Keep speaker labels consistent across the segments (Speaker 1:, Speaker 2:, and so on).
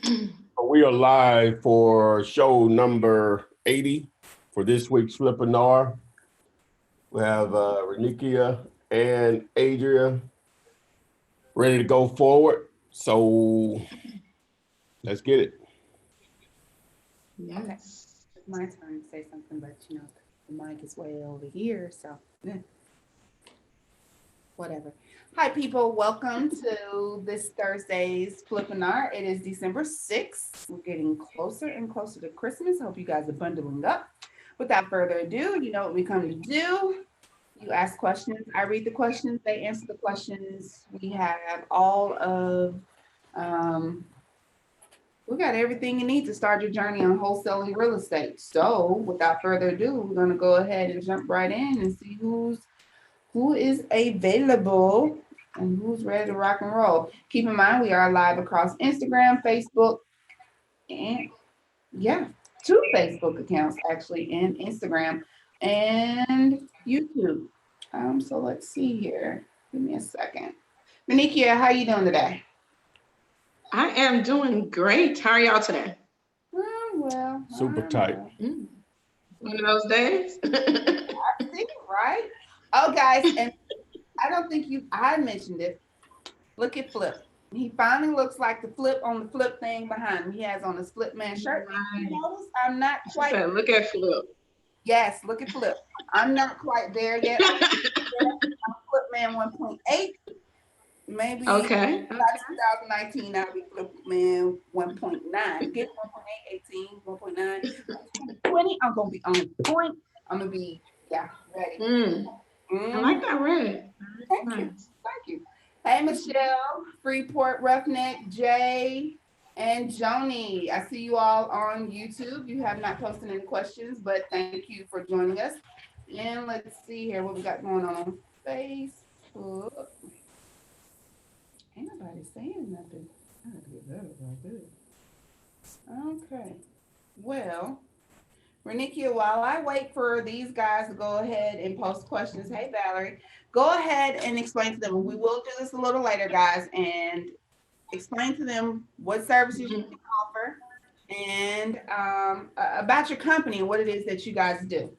Speaker 1: We are live for show number 80 for this week's Flippinar. We have Renikia and Adria ready to go forward. So let's get it.
Speaker 2: Yes. My turn to say something, but you know, the mic is way over here, so whatever. Hi, people. Welcome to this Thursday's Flippinar. It is December 6th. We're getting closer and closer to Christmas. I hope you guys are bundling up. Without further ado, you know what we come to do. You ask questions. I read the questions. They answer the questions. We have all of, we got everything you need to start your journey on wholesaling real estate. So without further ado, we're going to go ahead and jump right in and see who is available and who's ready to rock and roll. Keep in mind, we are live across Instagram, Facebook, and two Facebook accounts actually, and Instagram and YouTube. So let's see here. Give me a second. Renikia, how you doing today?
Speaker 3: I am doing great. How are y'all today?
Speaker 1: Well. Super tight.
Speaker 3: One of those days.
Speaker 2: I think, right? Oh, guys, and I don't think I mentioned it. Look at Flip. He finally looks like the Flip on the Flip thing behind him. He has on his Flipman shirt.
Speaker 3: Right.
Speaker 2: You notice I'm not quite.
Speaker 3: Said, look at Flip.
Speaker 2: Yes, look at Flip. I'm not quite there yet. I'm Flipman 1.8. Maybe
Speaker 3: okay.
Speaker 2: By 2019, I'll be Flipman 1.9. Get 1.8, 18, 1.9. 20, I'm going to be on point. I'm going to be, ready.
Speaker 3: I like that red.
Speaker 2: Thank you. Thank you. Hey, Michelle, Freeport Roughneck, Jay, and Joni. I see you all on YouTube. You have not posted any questions, but thank you for joining us. And let's see here what we got going on Facebook. Ain't nobody saying nothing. I have to get better about this. Okay. Well, Renikia, while I wait for these guys to go ahead and post questions, hey, Valerie, go ahead and explain to them. We will do this a little later, guys, and explain to them what services you can offer and about your company and what it is that you guys do.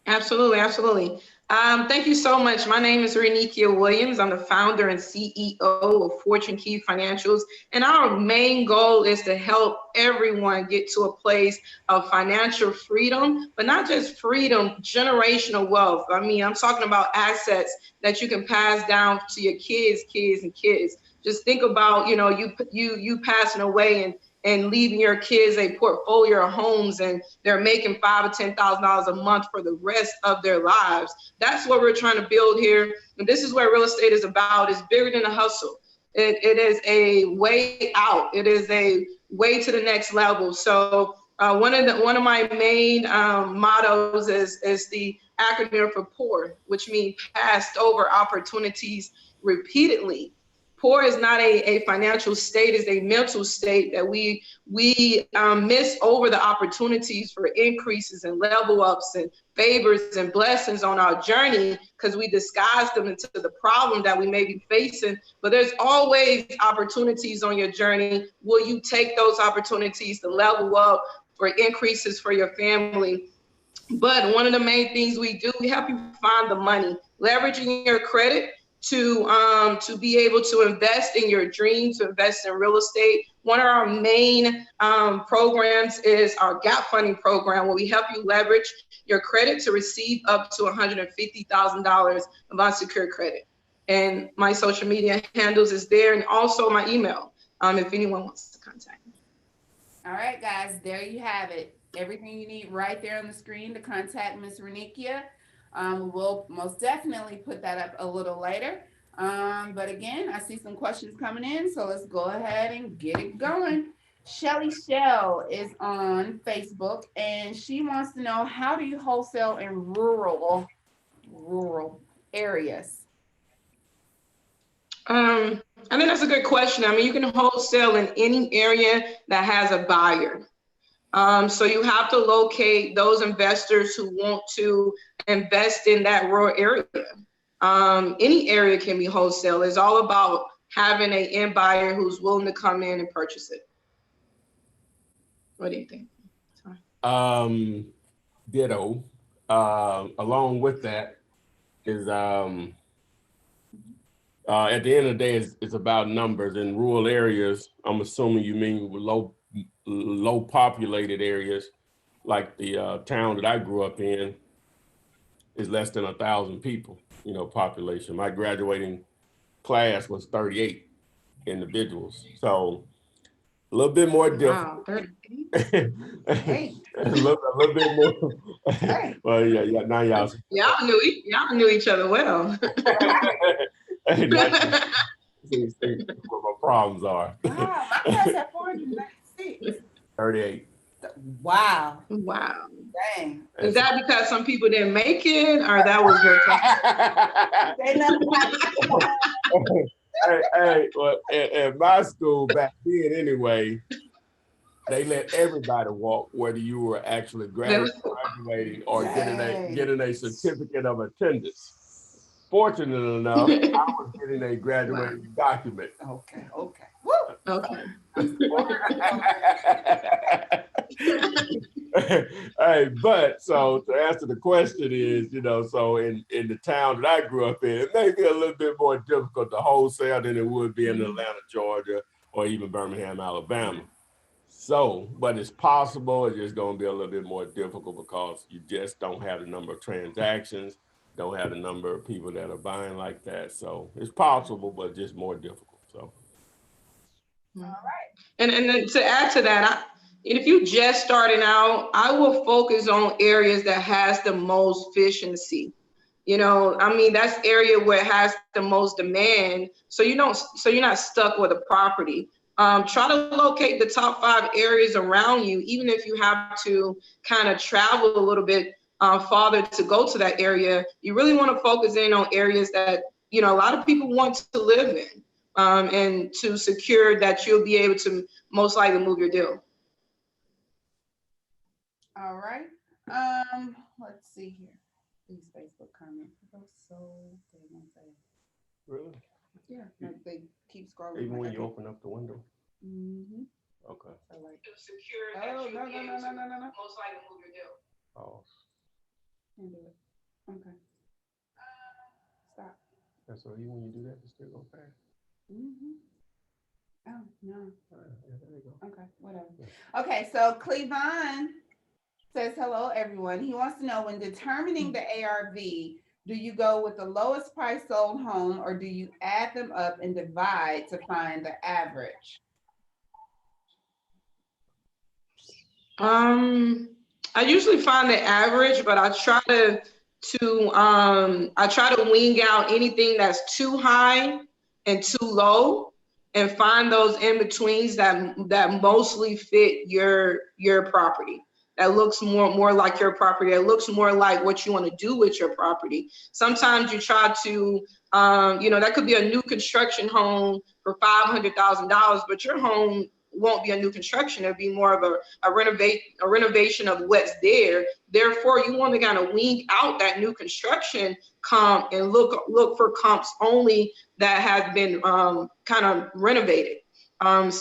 Speaker 3: Absolutely, absolutely. Thank you so much. My name is Renikia Williams. I'm the founder and CEO of Fortune Key Financials. And our main goal is to help everyone get to a place of financial freedom, but not just freedom, generational wealth. I mean, I'm talking about assets that you can pass down to your kids, and kids. Just think about, you passing away and leaving your kids a portfolio of homes, and they're making $5,000 or $10,000 a month for the rest of their lives. That's what we're trying to build here. And this is what real estate is about. It's bigger than a hustle. It is a way out. It is a way to the next level. So one of my main mottos is the acronym for POUR, which means passed over opportunities repeatedly. Poor is not a financial state, it's a mental state that we miss over the opportunities for increases and level ups and favors and blessings on our journey because we disguise them into the problem that we may be facing. But there's always opportunities on your journey. Will you take those opportunities to level up for increases for your family? But one of the main things we do, we help you find the money, leveraging your credit to be able to invest in your dreams, to invest in real estate. One of our main programs is our gap funding program, where we help you leverage your credit to receive up to $150,000 of unsecured credit. And my social media handles is there, and also my email, if anyone wants to contact me.
Speaker 2: All right, guys, there you have it. Everything you need right there on the screen to contact Ms. Renikia. We'll most definitely put that up a little later. But again, I see some questions coming in, so let's go ahead and get it going. Shelly Shell is on Facebook, and she wants to know, how do you wholesale in rural areas?
Speaker 3: I think that's a good question. I mean, you can wholesale in any area that has a buyer. So you have to locate those investors who want to invest in that rural area. Any area can be wholesale. It's all about having an end buyer who's willing to come in and purchase it. What do you think?
Speaker 1: Ditto. Along with that is at the end of the day, it's about numbers. In rural areas, I'm assuming you mean low populated areas, like the town that I grew up in is less than 1,000 people, population. My graduating class was 38 individuals. So a little bit more difficult.
Speaker 3: Wow, 38.
Speaker 2: Hey,
Speaker 1: a little bit more.
Speaker 2: hey.
Speaker 1: Well, yeah, now y'all.
Speaker 3: Y'all knew each other well.
Speaker 1: Now see what my problems are.
Speaker 2: Wow, my class had 496.
Speaker 1: 38.
Speaker 2: Wow.
Speaker 3: Wow.
Speaker 2: Dang.
Speaker 3: Is that because some people didn't make it, or that was your class?
Speaker 1: Hey, well, at my school back then anyway, they let everybody walk, whether you were actually graduating or getting a certificate of attendance. Fortunate enough, I was getting a graduating document.
Speaker 2: Okay. Woo.
Speaker 3: Okay.
Speaker 1: Hey, but so to answer the question is, so in the town that I grew up in, it may be a little bit more difficult to wholesale than it would be in Atlanta, Georgia, or even Birmingham, Alabama. So, but it's possible. It's just going to be a little bit more difficult because you just don't have the number of transactions, don't have the number of people that are buying like that. So it's possible, but just more difficult. So.
Speaker 2: All right.
Speaker 3: And then to add to that, if you just starting out, I will focus on areas that has the most fish in the sea. That's area where it has the most demand. So you're not stuck with a property. Try to locate the top 5 areas around you, even if you have to kind of travel a little bit farther to go to that area. You really want to focus in on areas that, a lot of people want to live in, and to secure that you'll be able to most likely move your deal.
Speaker 2: All right. Let's see here. These Facebook comments are so
Speaker 1: Really?
Speaker 2: Yeah, like they keep scrolling.
Speaker 1: Even when you open up the window?
Speaker 2: Mm-hmm.
Speaker 1: Okay.
Speaker 3: To secure
Speaker 2: that you'll be able to
Speaker 3: most likely move your deal.
Speaker 1: Oh.
Speaker 2: Can't do it. Okay. Stop.
Speaker 1: And so even when you do that, it still go fast?
Speaker 2: Mm-hmm. Oh, no.
Speaker 1: Yeah, there you go.
Speaker 2: Okay, whatever. Okay, so Cleavon says, hello, everyone. He wants to know, when determining the ARV, do you go with the lowest price sold home, or do you add them up and divide to find the average?
Speaker 3: I usually find the average, but I try to wean out anything that's too high and too low, and find those in betweens that mostly fit your property. That looks more like your property. That looks more like what you want to do with your property. Sometimes you try to, that could be a new construction home for $500,000, but your home won't be a new construction. It'll be more of a renovation of what's there. Therefore, you want to kind of wean out that new construction comp and look for comps only that have been kind of renovated of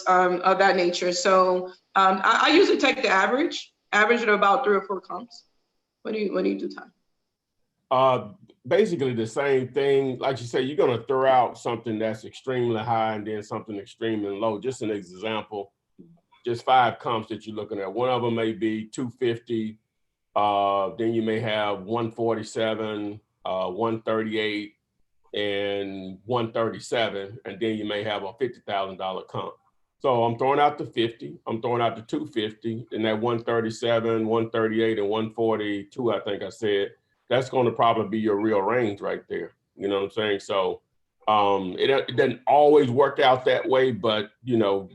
Speaker 3: that nature. So I usually take the average at about 3 or 4 comps. What do you do, Ty?
Speaker 1: Basically the same thing. Like you say, you're going to throw out something that's extremely high and then something extremely low. Just an example, just 5 comps that you're looking at. One of them may be 250. Then you may have 147, 138, and 137. And then you may have a $50,000 comp. So I'm throwing out the 50, I'm throwing out the 250, and that 137, 138, and 142, I think I said, that's going to probably be your real range right there. You know what I'm saying? So it doesn't always work out that way, but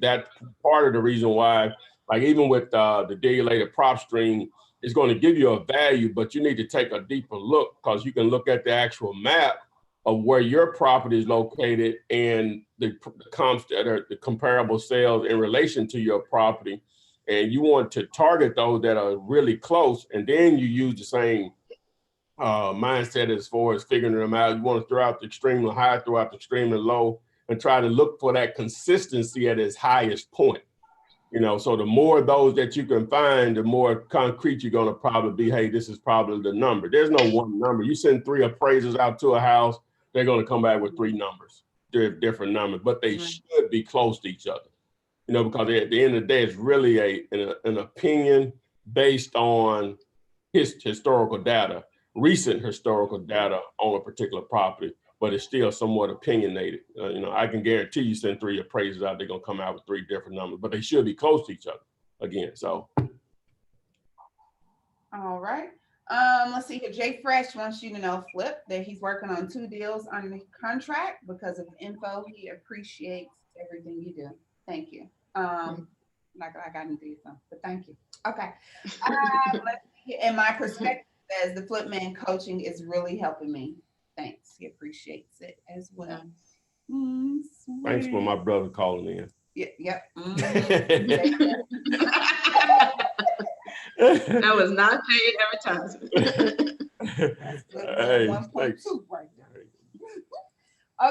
Speaker 1: that's part of the reason why, like even with the deregulated prop stream, it's going to give you a value, but you need to take a deeper look, because you can look at the actual map of where your property is located and the comps that are the comparable sales in relation to your property. And you want to target those that are really close. And then you use the same mindset as far as figuring them out. You want to throw out the extremely high, throw out the extremely low, and try to look for that consistency at its highest point. You know, so the more of those that you can find, the more concrete you're going to probably be, hey, this is probably the number. There's no one number. You send 3 appraisers out to a house, they're going to come back with 3 numbers. They're different numbers, but they should be close to each other. You know, because at the end of the day, it's really an opinion based on historical data, recent historical data on a particular property, but it's still somewhat opinionated. You know, I can guarantee you send 3 appraisers out, they're gonna come out with 3 different numbers, but they should be close to each other again, so.
Speaker 2: All right. Let's see here. Jay Fresh wants you to know, Flip, that he's working on 2 deals under contract because of info. He appreciates everything you do. Thank you. Like I got into something, but thank you. Okay. Let's see. And my perspective says the Flip Man coaching is really helping me. Thanks. He appreciates it as well.
Speaker 1: Thanks for my brother calling in.
Speaker 2: Yep.
Speaker 3: That was not paid advertisement.
Speaker 1: Hey,
Speaker 2: 1.2 right there.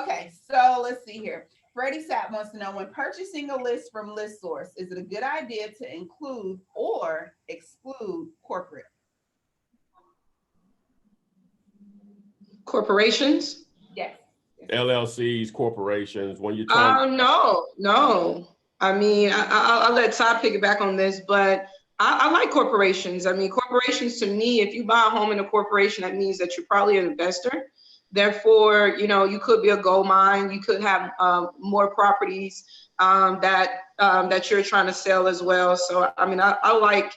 Speaker 2: Okay, so let's see here. Freddie Sapp wants to know, when purchasing a list from ListSource, is it a good idea to include or exclude corporate?
Speaker 3: Corporations?
Speaker 2: Yes.
Speaker 1: LLCs, corporations, when you're
Speaker 3: No. I mean, I'll let Todd piggyback on this, but I like corporations. I mean, corporations to me, if you buy a home in a corporation, that means that you're probably an investor. Therefore, you know, you could be a gold mine. You could have more properties that you're trying to sell as well. So, I mean, I like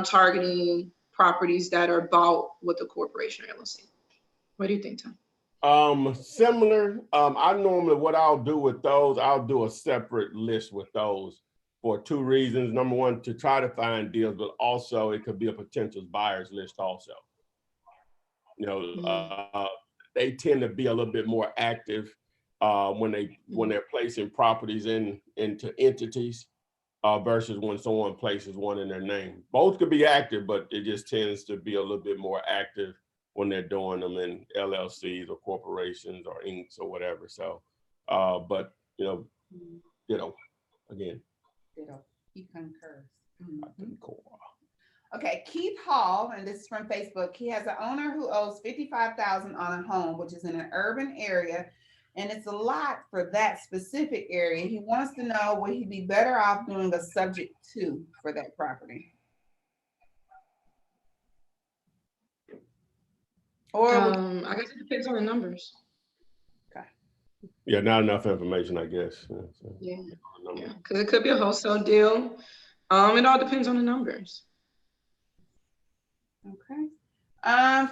Speaker 3: targeting properties that are bought with a corporation or LLC. What do you think, Tom?
Speaker 1: Similar. I normally, what I'll do with those, I'll do a separate list with those for 2 reasons. Number one, to try to find deals, but also it could be a potential buyer's list also. You know, they tend to be a little bit more active when they're placing properties into entities versus when someone places one in their name. Both could be active, but it just tends to be a little bit more active when they're doing them in LLCs or corporations or incs or whatever. So, but again.
Speaker 2: He concurs. Okay, Keith Hall, and this is from Facebook. He has an owner who owes $55,000 on a home, which is in an urban area, and it's a lot for that specific area. He wants to know, would he be better off doing a subject to for that property? Or
Speaker 3: I guess it depends on the numbers.
Speaker 2: Okay.
Speaker 1: Yeah, not enough information, I guess.
Speaker 3: Yeah, because it could be a wholesale deal. It all depends on the numbers.
Speaker 2: Okay.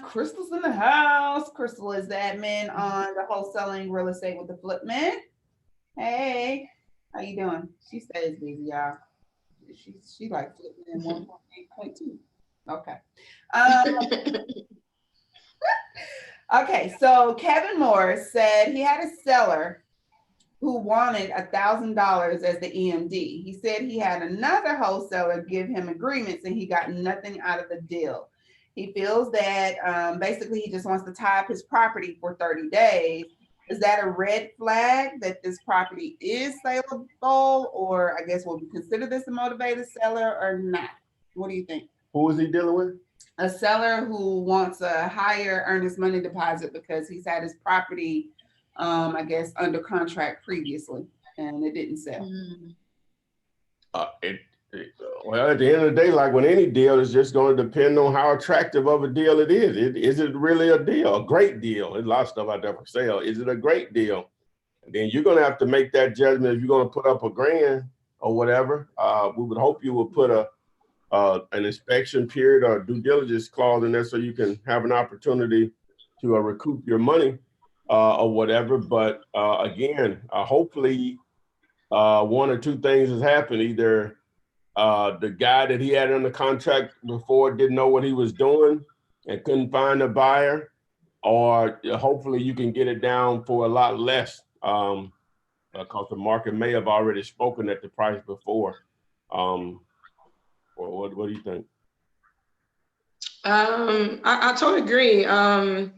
Speaker 2: Crystal's in the house. Crystal is the admin on the wholesaling real estate with the Flip Man. Hey, how you doing? She stays busy, y'all. She like Flip Man 1.8.2. Okay. Okay, so Kevin Morris said he had a seller who wanted $1,000 as the EMD. He said he had another wholesaler give him agreements and he got nothing out of the deal. He feels that basically he just wants to tie up his property for 30 days. Is that a red flag that this property is saleable, or I guess will we consider this a motivated seller or not? What do you think?
Speaker 1: Who is he dealing with?
Speaker 2: A seller who wants a higher earnest money deposit because he's had his property, I guess, under contract previously, and it didn't sell.
Speaker 1: Well, at the end of the day, like with any deal, it's just going to depend on how attractive of a deal it is. Is it really a deal, a great deal? There's a lot of stuff out there for sale. Is it a great deal? And then you're going to have to make that judgment if you're going to put up $1,000 or whatever. We would hope you would put an inspection period or due diligence clause in there so you can have an opportunity to recoup your money or whatever. But again, hopefully 1 or 2 things has happened. Either the guy that he had under contract before didn't know what he was doing and couldn't find a buyer, or hopefully you can get it down for a lot less because the market may have already spoken at the price before. What do you think?
Speaker 3: I totally agree. I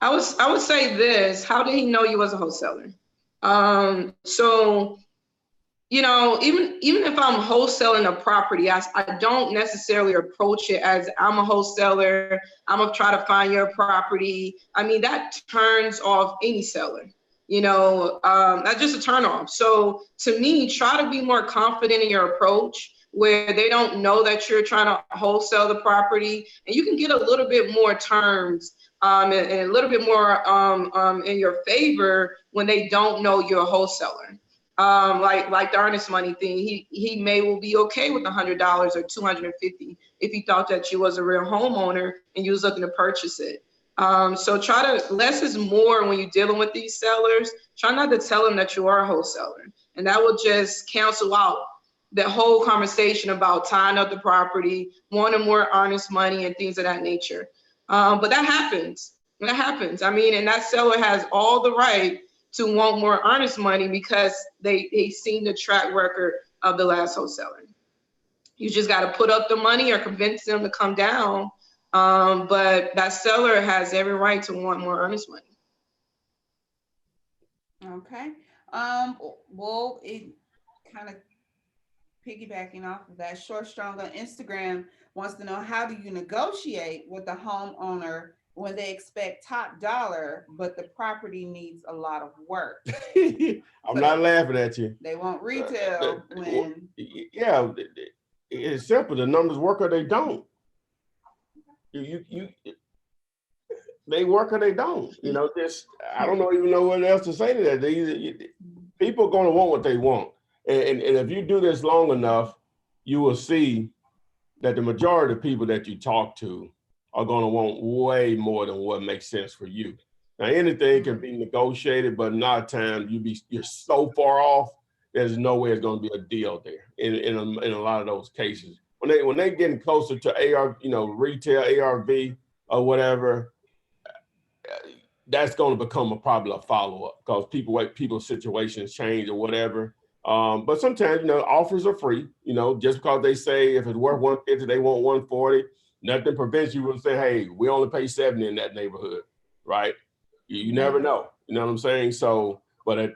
Speaker 3: would say this: how did he know you was a wholesaler? So, you know, even if I'm wholesaling a property, I don't necessarily approach it as I'm a wholesaler, I'm gonna try to find your property. I mean, that turns off any seller, you know, that's just a turn off. So to me, try to be more confident in your approach where they don't know that you're trying to wholesale the property, and you can get a little bit more terms and a little bit more in your favor when they don't know you're a wholesaler. Like the earnest money thing, he may will be okay with $100 or $250 if he thought that you was a real homeowner and you was looking to purchase it. So try to, less is more when you're dealing with these sellers. Try not to tell them that you are a wholesaler, and that will just cancel out the whole conversation about tying up the property, wanting more earnest money and things of that nature. But that happens. That happens. I mean, and that seller has all the right to want more earnest money because they seen the track record of the last wholesaler. You just got to put up the money or convince them to come down. But that seller has every right to want more earnest money.
Speaker 2: Okay. Well, it kind of piggybacking off of that, Short Strong on Instagram wants to know, how do you negotiate with the homeowner when they expect top dollar, but the property needs a lot of work?
Speaker 1: I'm not laughing at you.
Speaker 2: They want retail when.
Speaker 1: Yeah, it's simple. The numbers work or they don't. They work or they don't. You know, just, I don't even know what else to say to that. People are going to want what they want. And if you do this long enough, you will see that the majority of people that you talk to are going to want way more than what makes sense for you. Now, anything can be negotiated, but not a time you're so far off, there's no way it's going to be a deal there in a lot of those cases. When they getting closer to AR, you know, retail, ARV or whatever, that's going to become probably a follow-up because people's situations change or whatever. But sometimes, you know, offers are free, you know, just because they say if it's worth 150, they want 140, nothing prevents you from saying, hey, we only pay 70 in that neighborhood, right? You never know, you know what I'm saying? So, but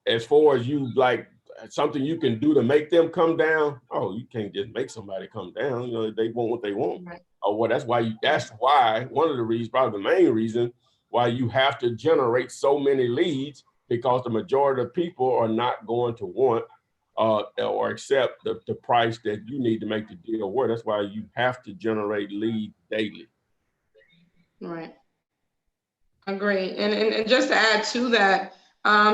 Speaker 1: as far as you like something you can do to make them come down, oh, you can't just make somebody come down, you know, they want what they want. Right. Oh, well, that's why one of the reasons, probably the main reason why you have to generate so many leads, because the majority of people are not going to want or accept the price that you need to make the deal work. That's why you have to generate leads daily.
Speaker 3: Right. Agree. And just to add to that,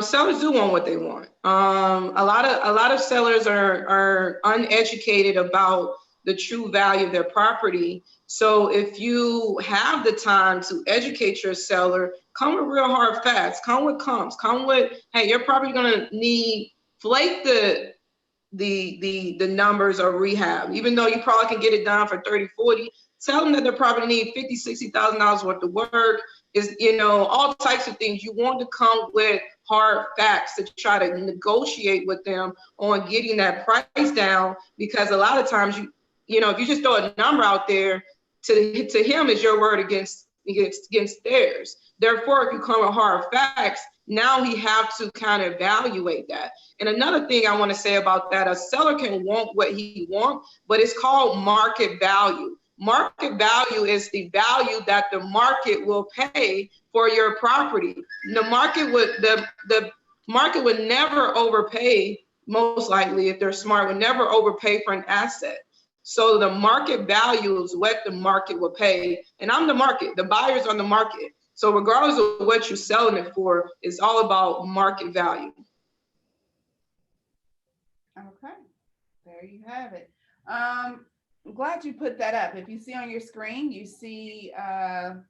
Speaker 3: sellers do want what they want. A lot of sellers are uneducated about the true value of their property. So if you have the time to educate your seller, come with real hard facts, come with comps, come with, hey, you're probably gonna need, flake the numbers of rehab, even though you probably can get it done for 30, 40, tell them that they probably need $50,000, $60,000 worth of work, is, you know, all types of things. You want to come with hard facts to try to negotiate with them on getting that price down, because a lot of times you know, if you just throw a number out there, to him is your word against theirs. Therefore, if you come with hard facts, now he have to kind of evaluate that. And another thing I want to say about that, a seller can want what he wants, but it's called market value. Market value is the value that the market will pay for your property. The market would never overpay, most likely, if they're smart, would never overpay for an asset. So the market value is what the market will pay. And I'm the market, the buyers are the market. So regardless of what you're selling it for, it's all about market value.
Speaker 2: Okay, there you have it. I'm glad you put that up. If you see on your screen, you see the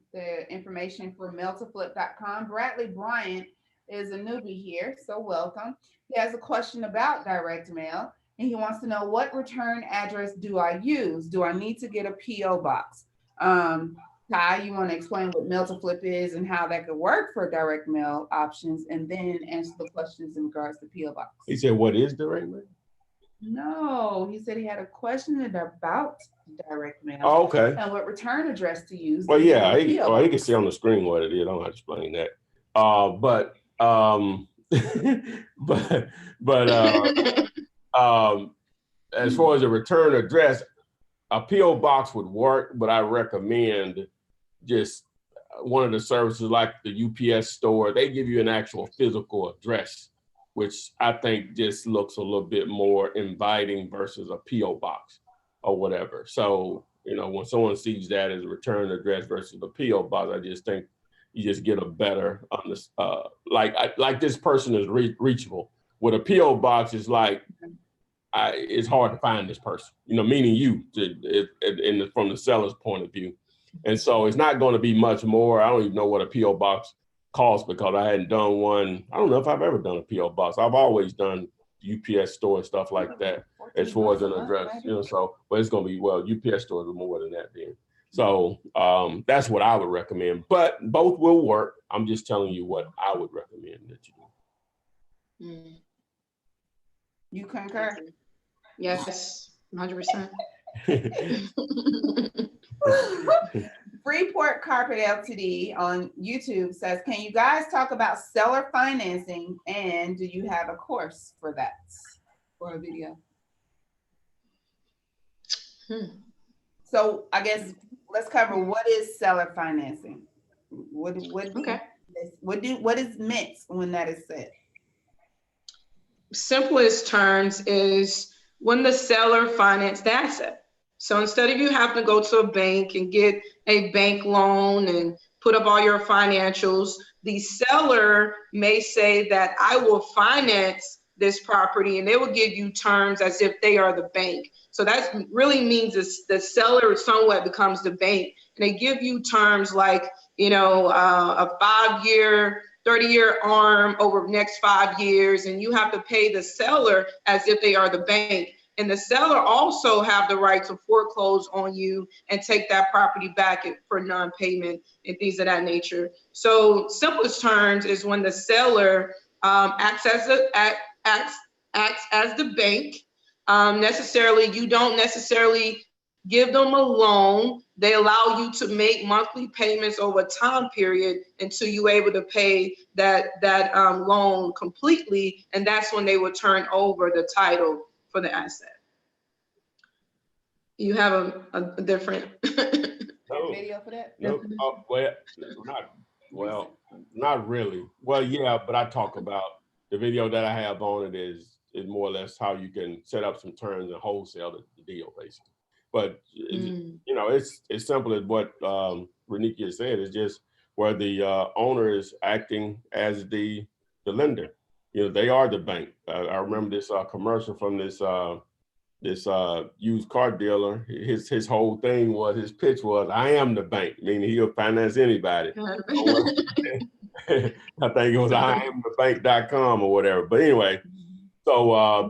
Speaker 2: information for mail2flip.com. Bradley Bryant is a newbie here, so welcome. He has a question about direct mail, and he wants to know, what return address do I use? Do I need to get a P.O. box? Ty, you want to explain what Mail2Flip is and how that could work for direct mail options, and then answer the questions in regards to P.O. box.
Speaker 1: He said, what is direct mail?
Speaker 2: No, he said he had a question about direct mail.
Speaker 1: Oh, okay.
Speaker 2: And what return address to use.
Speaker 1: Well, yeah, he can see on the screen what it is. I don't have to explain that. But but as far as a return address, a P.O. box would work, but I recommend just one of the services like the UPS store. They give you an actual physical address, which I think just looks a little bit more inviting versus a P.O. box or whatever. So, when someone sees that as a return address versus a P.O. box, I just think you just get a better, like this person is reachable. With a P.O. box, it's like, it's hard to find this person, meaning you, from the seller's point of view. And so it's not going to be much more. I don't even know what a P.O. box costs because I hadn't done one. I don't know if I've ever done a P.O. box. I've always done UPS store and stuff like that as far as an address, but it's going to be, UPS stores are more than that then. So that's what I would recommend, but both will work. I'm just telling you what I would recommend that you do.
Speaker 2: You concur?
Speaker 3: Yes, 100%.
Speaker 2: Freeport Carpet Ltd on YouTube says, can you guys talk about seller financing, and do you have a course for that, for a video? So I guess let's cover what is seller financing. What is meant when that is said?
Speaker 3: Simplest terms is when the seller financed the asset. So instead of you having to go to a bank and get a bank loan and put up all your financials, the seller may say that I will finance this property, and they will give you terms as if they are the bank. So that really means the seller somewhat becomes the bank, and they give you terms like, a 5-year, 30-year arm over the next 5 years, and you have to pay the seller as if they are the bank. And the seller also have the right to foreclose on you and take that property back for non-payment and things of that nature. So simplest terms is when the seller acts as the bank. You don't necessarily give them a loan. They allow you to make monthly payments over a time period until you're able to pay that loan completely, and that's when they will turn over the title for the asset. You have a different
Speaker 2: video for that?
Speaker 1: No, not really. Well, yeah, but I talk about the video that I have on it is more or less how you can set up some terms and wholesale the deal, basically. But it's as simple as what Renikia said. It's just where the owner is acting as the lender. They are the bank. I remember this commercial from this used car dealer. His whole thing was, his pitch was, I am the bank, meaning he'll finance anybody. I think it was IamTheBank.com or whatever. But anyway, so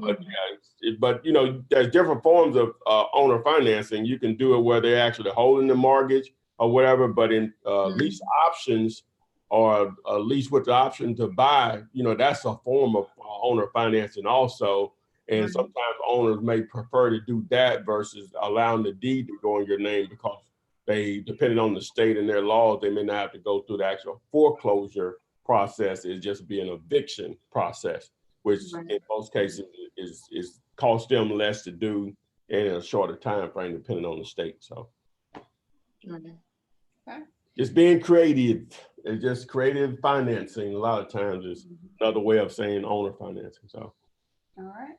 Speaker 1: but there's different forms of owner financing. You can do it where they're actually holding the mortgage or whatever, but in lease options or a lease with the option to buy, that's a form of owner financing also. And sometimes owners may prefer to do that versus allowing the deed to go in your name, because they, depending on the state and their laws, they may not have to go through the actual foreclosure process. It's just be an eviction process, which in most cases is cost them less to do in a shorter time frame, depending on the state. So just being creative. It's just creative financing. A lot of times is another way of saying owner financing. So.
Speaker 2: All right.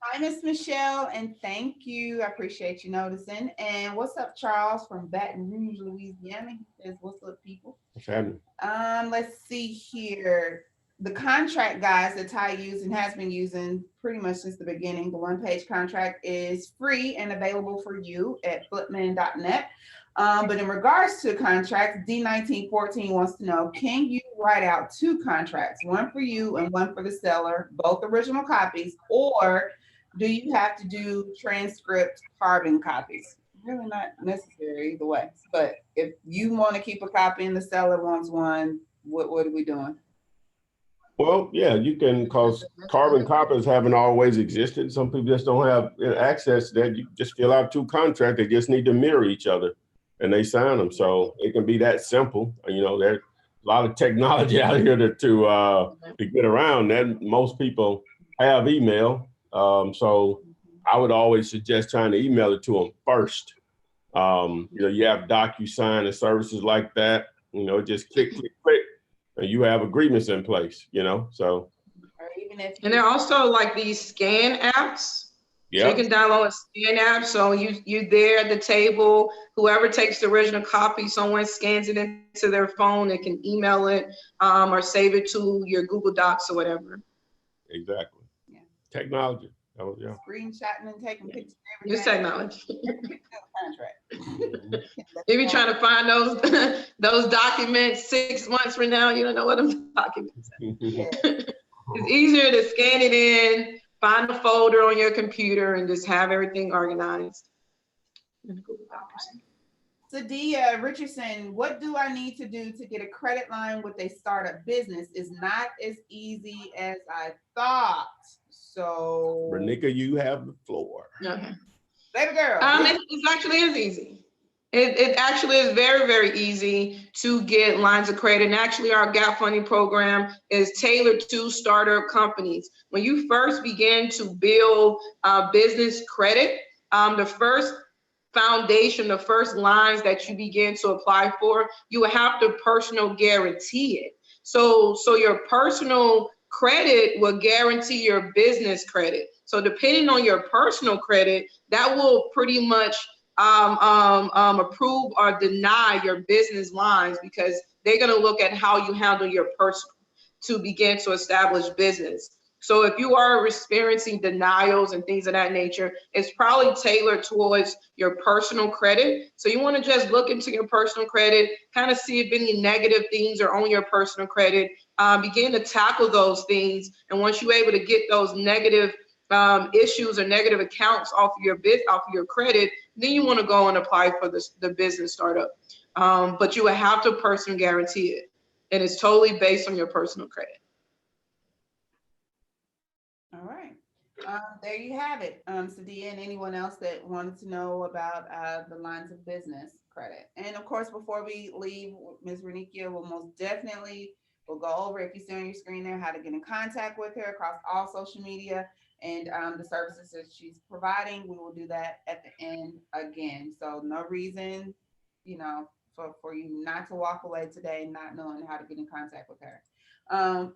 Speaker 2: Hi, Miss Michelle, and thank you. I appreciate you noticing. And what's up, Charles from Baton Rouge, Louisiana? He says, what's up, people?
Speaker 1: What's happening?
Speaker 2: Let's see here. The contract, guys, that Ty used and has been using pretty much since the beginning, the one-page contract is free and available for you at flipman.net. But in regards to contracts, D1914 wants to know, can you write out 2 contracts, one for you and one for the seller, both original copies, or do you have to do transcript carbon copies? Really not necessary either way. But if you want to keep a copy and the seller wants one, what are we doing?
Speaker 1: Well, yeah, you can, because carbon copies haven't always existed. Some people just don't have access to that. You just fill out 2 contracts. They just need to mirror each other and they sign them. So it can be that simple. lot of technology out here to get around that. Most people have email. So I would always suggest trying to email it to them first. You have DocuSign and services like that. Just click, and you have agreements in place. So.
Speaker 2: Or even if
Speaker 3: And there are also like these scan apps.
Speaker 1: Yeah.
Speaker 3: So you can download a scan app. So you're there at the table. Whoever takes the original copy, someone scans it into their phone. They can email it or save it to your Google Docs or whatever.
Speaker 1: Exactly.
Speaker 2: Yeah.
Speaker 1: Technology.
Speaker 2: Screenshotting and taking pictures.
Speaker 3: Use technology.
Speaker 2: Contract.
Speaker 3: If you're trying to find those documents 6 months from now, you don't know what them documents are.
Speaker 2: Yeah.
Speaker 3: It's easier to scan it in, find a folder on your computer, and just have everything organized.
Speaker 2: Sadia Richardson, what do I need to do to get a credit line with a startup business? Is not as easy as I thought. So,
Speaker 1: Renika, you have the floor.
Speaker 3: Okay.
Speaker 2: Baby girl.
Speaker 3: It actually is easy. It actually is very, very easy to get lines of credit. And actually, our gap funding program is tailored to startup companies. When you first begin to build business credit, the first foundation, the first lines that you begin to apply for, you will have to personal guarantee it. So your personal credit will guarantee your business credit. So depending on your personal credit, that will pretty much approve or deny your business lines, because they're going to look at how you handle your personal to begin to establish business. So if you are experiencing denials and things of that nature, it's probably tailored towards your personal credit. So you want to just look into your personal credit, kind of see if any negative things are on your personal credit, begin to tackle those things. And once you're able to get those negative issues or negative accounts off of your credit, then you want to go and apply for the business startup. But you will have to personally guarantee it, and it's totally based on your personal credit.
Speaker 2: All right. There you have it, Sadia, and anyone else that wanted to know about the lines of business credit. And of course, before we leave, Ms. Renikia will most definitely will go over, if you see on your screen there, how to get in contact with her across all social media and the services that she's providing. We will do that at the end again. So no reason, for you not to walk away today not knowing how to get in contact with her.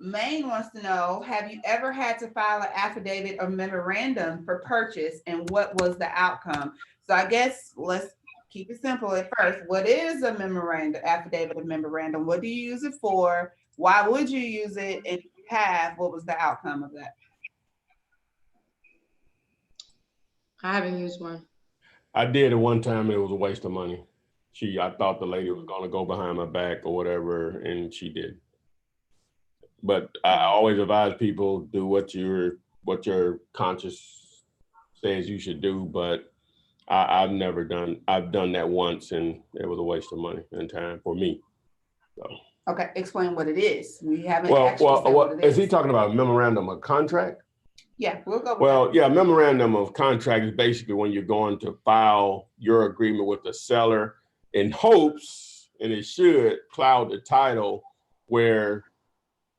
Speaker 2: Maine wants to know, have you ever had to file an affidavit or memorandum for purchase, and what was the outcome? So I guess let's keep it simple at first. What is a memorandum, affidavit or memorandum? What do you use it for? Why would you use it? And if you have, what was the outcome of that?
Speaker 3: I haven't used one.
Speaker 1: I did at one time, and it was a waste of money. I thought the lady was gonna go behind my back or whatever, and she did. But I always advise people, do what your conscience says you should do. But I've done that once, and it was a waste of money and time for me. So.
Speaker 2: Okay, explain what it is. We haven't
Speaker 1: is he talking about memorandum of contract?
Speaker 2: Yeah, we'll go with that.
Speaker 1: Yeah, memorandum of contract is basically when you're going to file your agreement with the seller in hopes, and it should cloud the title, where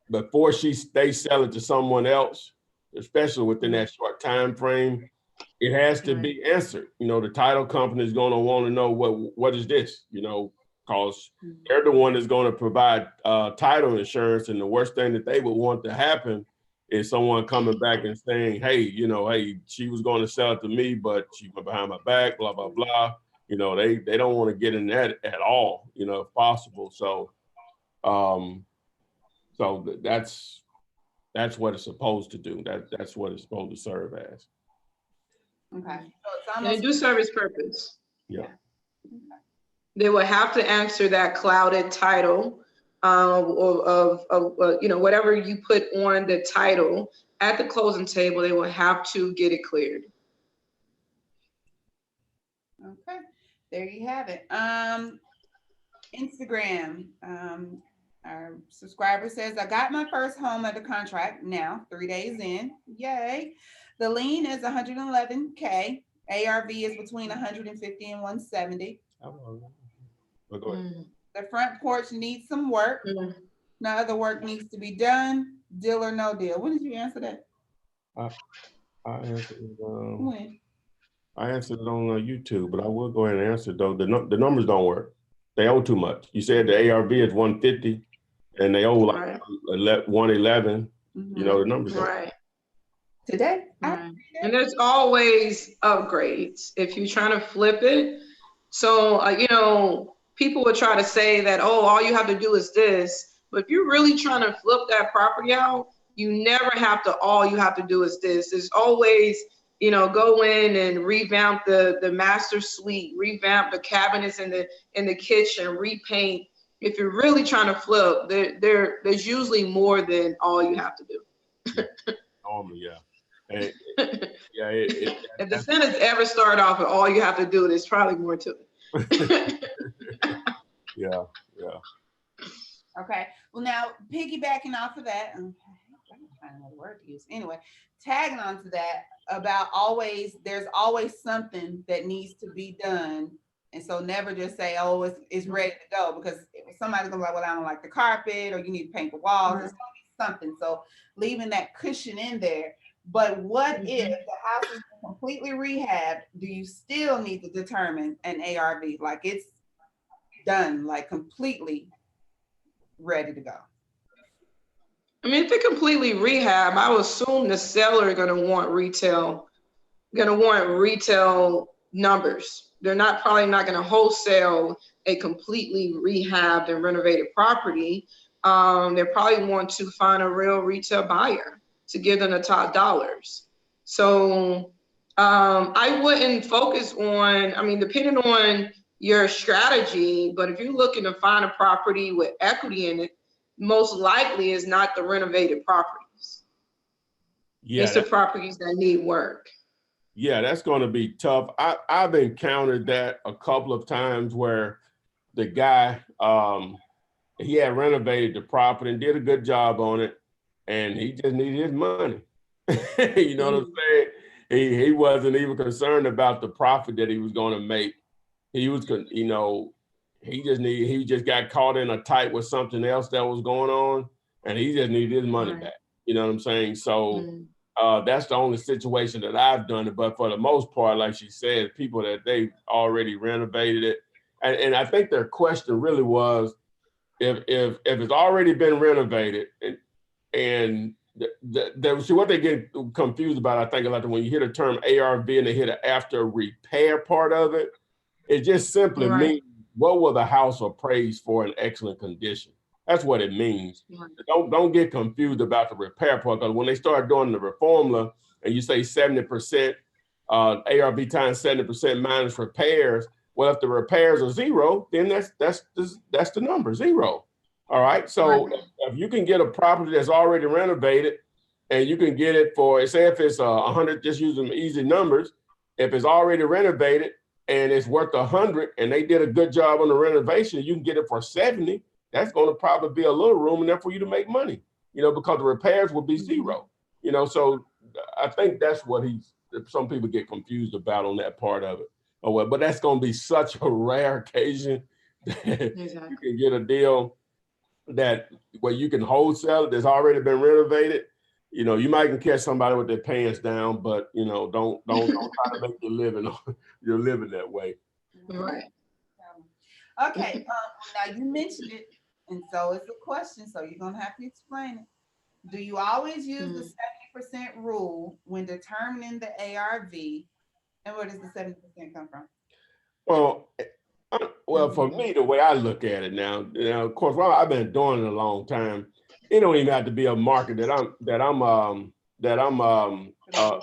Speaker 1: before they sell it to someone else, especially within that short time frame, it has to be answered. The title company is going to want to know what is this, because they're the one that's going to provide title insurance, and the worst thing that they would want to happen is someone coming back and saying, hey, she was going to sell it to me, but she went behind my back, blah, blah, blah. They don't want to get in that at all, if possible. So, that's what it's supposed to do. That's what it's supposed to serve as.
Speaker 2: Okay. So
Speaker 3: They do serve its purpose.
Speaker 1: Yeah.
Speaker 2: Okay.
Speaker 3: They will have to answer that clouded title of whatever you put on the title at the closing table. They will have to get it cleared.
Speaker 2: Okay, there you have it. Instagram. Our subscriber says, I got my first home under contract now, 3 days in. Yay. The lien is 111K. ARV is between 150 and 170.
Speaker 1: Go ahead.
Speaker 2: The front porch needs some work. No other work needs to be done. Deal or no deal. When did you answer that?
Speaker 1: I answered it,
Speaker 2: When?
Speaker 1: I answered it on YouTube, but I will go ahead and answer it, though. The numbers don't work. They owe too much. You said the ARV is 150 and they owe like 111. You know, the numbers don't.
Speaker 3: Right.
Speaker 2: Today?
Speaker 3: Right. And there's always upgrades if you're trying to flip it. So, you know, people would try to say that, oh, all you have to do is this. But if you're really trying to flip that property out, you never have to, all you have to do is this. There's always, you know, go in and revamp the master suite, revamp the cabinets in the kitchen, repaint. If you're really trying to flip, there's usually more than all you have to do.
Speaker 1: Normally, yeah. And,
Speaker 3: if the sentence ever start off with all you have to do, there's probably more to it.
Speaker 1: Yeah.
Speaker 2: Okay. Well, now piggybacking off of that, I'm trying to find another word to use. Anyway, tagging on to that about there's always something that needs to be done. And so never just say, oh, it's ready to go, because somebody's gonna be like, well, I don't like the carpet, or you need to paint the walls. It's gonna be something. So leaving that cushion in there. But what if the house is completely rehabbed? Do you still need to determine an ARV? Like it's done, like completely ready to go.
Speaker 3: I mean, if they completely rehab, I would assume the seller are gonna want retail numbers. They're probably not gonna wholesale a completely rehabbed and renovated property. They probably want to find a real retail buyer to give them the top dollars. So I wouldn't focus on, I mean, depending on your strategy, but if you're looking to find a property with equity in it, most likely is not the renovated properties. Yeah, it's the properties that need work.
Speaker 1: Yeah, that's going to be tough. I've encountered that a couple of times where the guy, he had renovated the property and did a good job on it, and he just needed his money. You know what I'm saying? He wasn't even concerned about the profit that he was going to make. He was, you know, he just got caught in a tight with something else that was going on, and he just needed his money back. You know what I'm saying? So that's the only situation that I've done it. But for the most part, like she said, people that they've already renovated it, and I think their question really was, if it's already been renovated, and see what they get confused about, I think, a lot when you hear the term ARV and they hear the after repair part of it, it just simply means what will the house appraised for in excellent condition. That's what it means. Don't get confused about the repair part, because when they start doing the formula and you say 70% ARV times 70% minus repairs, well, if the repairs are zero, then that's the number, zero. All right. So if you can get a property that's already renovated and you can get it for, say if it's 100, just using easy numbers, if it's already renovated and it's worth 100 and they did a good job on the renovation, you can get it for 70. That's going to probably be a little room in there for you to make money, you know, because the repairs will be zero, you know. So I think that's what some people get confused about on that part of it. Oh, well, but that's going to be such a rare occasion that you can get a deal that where you can wholesale it that's already been renovated. You know, you might can catch somebody with their pants down, but you know, don't try to make your living that way.
Speaker 3: Right.
Speaker 2: Okay. Now you mentioned it, and so it's a question. So you're gonna have to explain it. Do you always use the 70% rule when determining the ARV, and where does the 70% come from?
Speaker 1: Well, for me, the way I look at it now, of course, I've been doing it a long time. It don't even have to be a market that I'm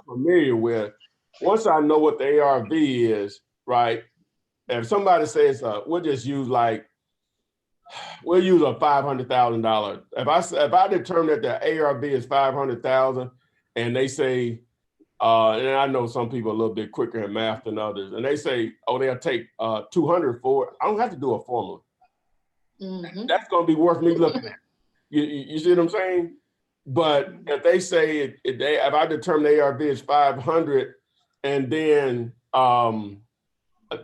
Speaker 1: familiar with. Once I know what the ARV is, right? If somebody says we'll use a $500,000. If I determine that the ARV is 500,000, and they say, and I know some people are a little bit quicker in math than others, and they say, oh, they'll take 200 for it. I don't have to do a formula. That's going to be worth me looking at. You see what I'm saying? But if they say if I determine the ARV is 500, and then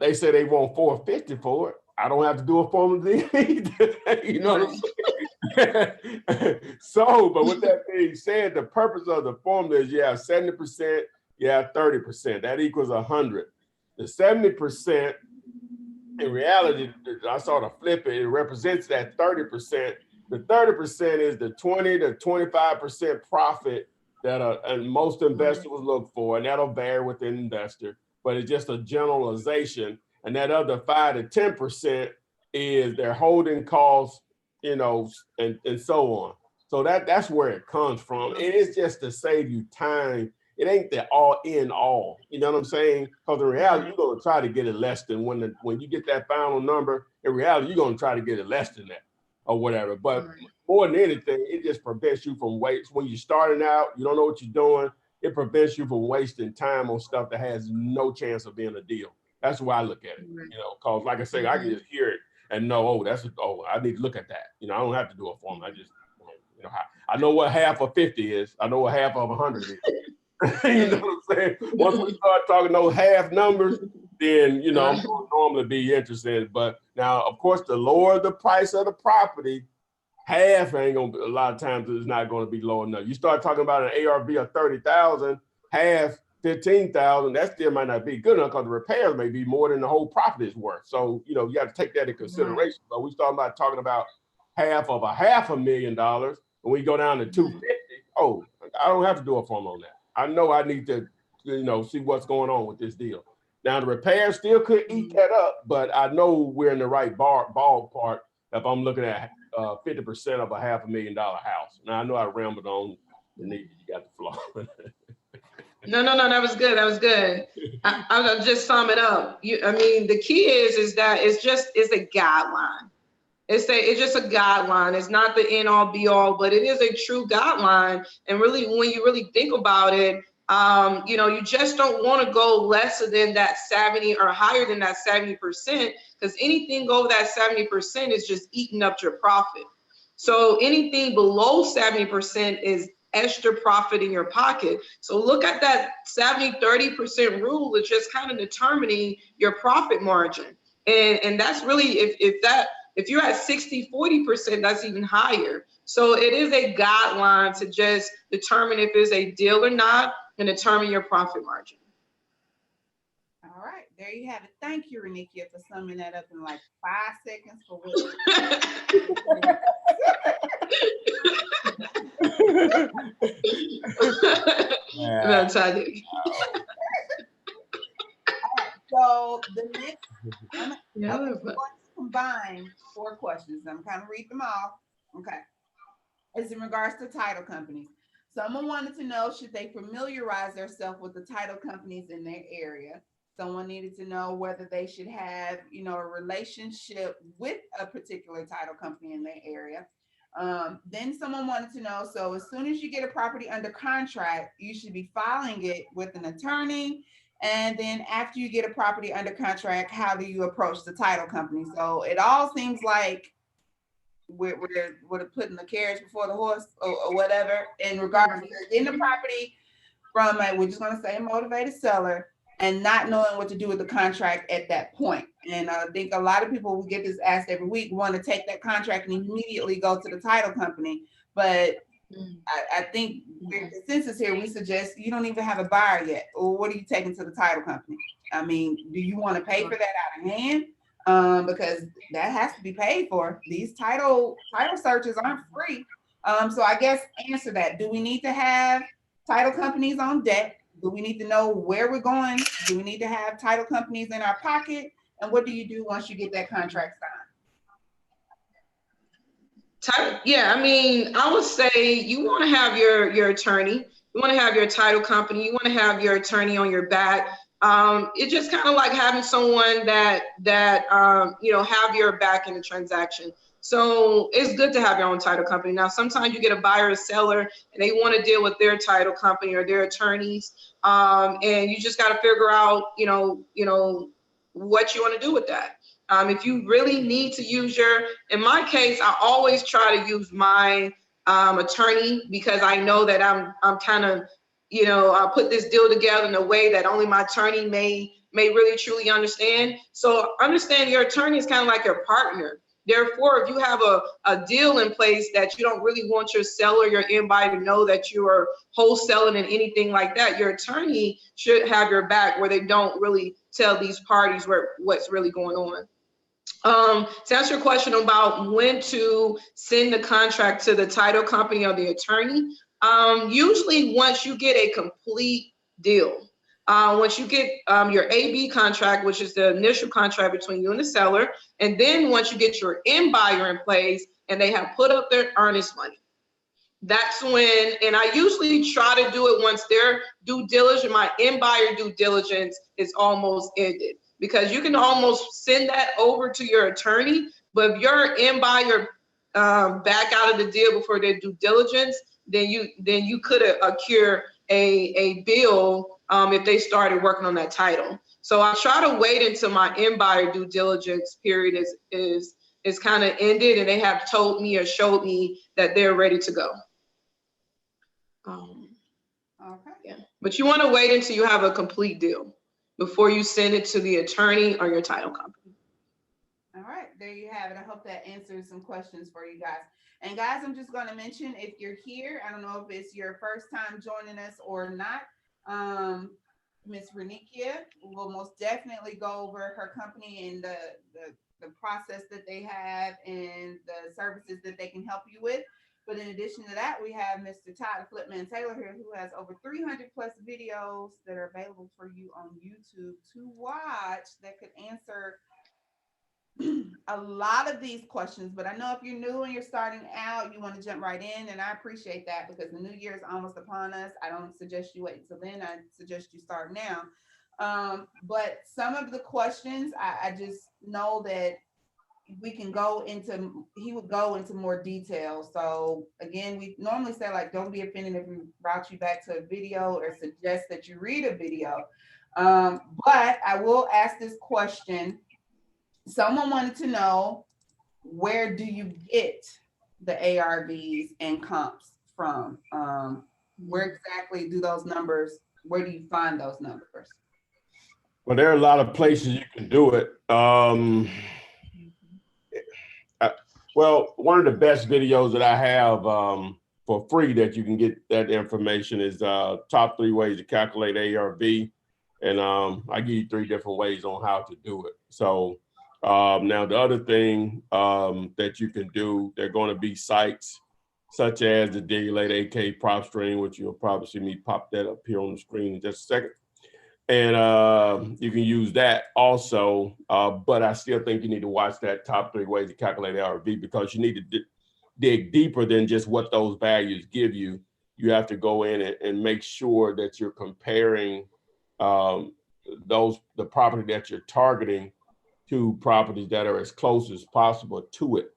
Speaker 1: they say they want 450 for it, I don't have to do a formal deed either. You know what I'm saying? So, but with that being said, the purpose of the formula is you have 70%, you have 30%. That equals 100. The 70%, in reality, I saw the flip it represents that 30%. The 30% is the 20 to 25% profit that most investors will look for, and that'll vary with the investor, but it's just a generalization. And that other 5 to 10% is their holding costs, you know, and so on. So that's where it comes from. It is just to save you time. It ain't the all in all. You know what I'm saying? Because in reality, you're gonna try to get it less than when you get that final number. In reality, you're gonna try to get it less than that or whatever. But more than anything, it just prevents you from waste. When you're starting out, you don't know what you're doing. It prevents you from wasting time on stuff that has no chance of being a deal. That's the way I look at it. You know, because like I say, I can just hear it and know, I need to look at that. You know, I don't have to do a form. I just, you know, I know what half of 50 is. I know what half of 100 is. You know what I'm saying? Once we start talking those half numbers, then, you know, I'm going to normally be interested. But now, of course, the lower the price of the property, half ain't going to be, a lot of times it's not going to be low enough. You start talking about an ARV of 30,000, half 15,000, that still might not be good enough because the repairs may be more than the whole property is worth. So, you know, you got to take that into consideration. But we start about talking about half of $500,000, and we go down to 250. Oh, I don't have to do a form on that. I know I need to, you know, see what's going on with this deal. Now the repairs still could eat that up, but I know we're in the right ballpark if I'm looking at 50% of a $500,000 house. Now I know I rambled on. You got the floor.
Speaker 3: No, that was good. That was good. I'll just sum it up. I mean, the key is that it's a guideline. It's just a guideline. It's not the end all be all, but it is a true guideline. And really, when you really think about it, you know, you just don't want to go less than that 70 or higher than that 70%, because anything over that 70% is just eating up your profit. So anything below 70% is extra profit in your pocket. So look at that 70-30% rule. It's just kind of determining your profit margin. And that's really, if you're at 60-40%, that's even higher. So it is a guideline to just determine if it's a deal or not and determine your profit margin.
Speaker 2: All right, there you have it. Thank you, Renikia, for summing that up in like 5 seconds for what?
Speaker 3: That's how
Speaker 2: So the next, I'm going to combine 4 questions. I'm kind of read them off. Okay. It's in regards to title companies. Someone wanted to know, should they familiarize themselves with the title companies in their area? Someone needed to know whether they should have, you know, a relationship with a particular title company in their area. Then someone wanted to know, so as soon as you get a property under contract, you should be filing it with an attorney. And then after you get a property under contract, how do you approach the title company? So it all seems like we're putting the carriage before the horse or whatever in regards to getting the property from we're just going to say a motivated seller and not knowing what to do with the contract at that point. And I think a lot of people, we get this asked every week, want to take that contract and immediately go to the title company. But I think we're consensus here. We suggest you don't even have a buyer yet. Or what are you taking to the title company? I mean, do you want to pay for that out of hand? Because that has to be paid for. These title searches aren't free. So I guess answer that. Do we need to have title companies on deck? Do we need to know where we're going? Do we need to have title companies in our pocket? And what do you do once you get that contract signed?
Speaker 3: Yeah, I mean, I would say you want to have your attorney. You want to have your title company. You want to have your attorney on your back. It's just kind of like having someone that you know, have your back in the transaction. So it's good to have your own title company. Now, sometimes you get a buyer or seller and they want to deal with their title company or their attorneys. And you just got to figure out, you know, what you want to do with that. If you really need to use in my case, I always try to use my attorney, because I know that I'm kind of, you know, put this deal together in a way that only my attorney may may really truly understand. So understand your attorney is kind of like your partner. Therefore, if you have a deal in place that you don't really want your seller, your end buyer to know that you are wholesaling and anything like that, your attorney should have your back where they don't really tell these parties what's really going on. To answer your question about when to send the contract to the title company or the attorney, usually once you get a complete deal. Once you get your AB contract, which is the initial contract between you and the seller, and then once you get your end buyer in place and they have put up their earnest money, that's when, and I usually try to do it once their due diligence, my end buyer due diligence is almost ended, because you can almost send that over to your attorney, but if your end buyer back out of the deal before their due diligence, then you could accrue a bill if they started working on that title. So I try to wait until my end buyer due diligence period is kind of ended and they have told me or showed me that they're ready to go.
Speaker 2: Okay.
Speaker 3: Yeah, but you want to wait until you have a complete deal before you send it to the attorney or your title company.
Speaker 2: All right, there you have it. I hope that answers some questions for you guys. And guys, I'm just going to mention, if you're here, I don't know if it's your first time joining us or not, Miss Renikia will most definitely go over her company and the process that they have and the services that they can help you with. But in addition to that, we have Mr. Todd Flipman Taylor here, who has over 300 plus videos that are available for you on YouTube to watch that could answer a lot of these questions. But I know if you're new and you're starting out, you want to jump right in, and I appreciate that because the new year is almost upon us. I don't suggest you wait until then. I suggest you start now. But some of the questions, I just know that we can go into, he would go into more detail. So again, we normally say, like, don't be offended if we route you back to a video or suggest that you read a video. But I will ask this question. Someone wanted to know, where do you get the ARVs and comps from? Where exactly do those numbers, where do you find those numbers?
Speaker 1: Well, there are a lot of places you can do it. Well, one of the best videos that I have for free that you can get that information is top 3 ways to calculate ARV. And I give you 3 different ways on how to do it. So now the other thing that you can do, there are going to be sites such as the Digulate AK prop stream, which you'll probably see me pop that up here on the screen in just a second. And you can use that also, but I still think you need to watch that top 3 ways to calculate ARV, because you need to dig deeper than just what those values give you. You have to go in and make sure that you're comparing the property that you're targeting to properties that are as close as possible to it.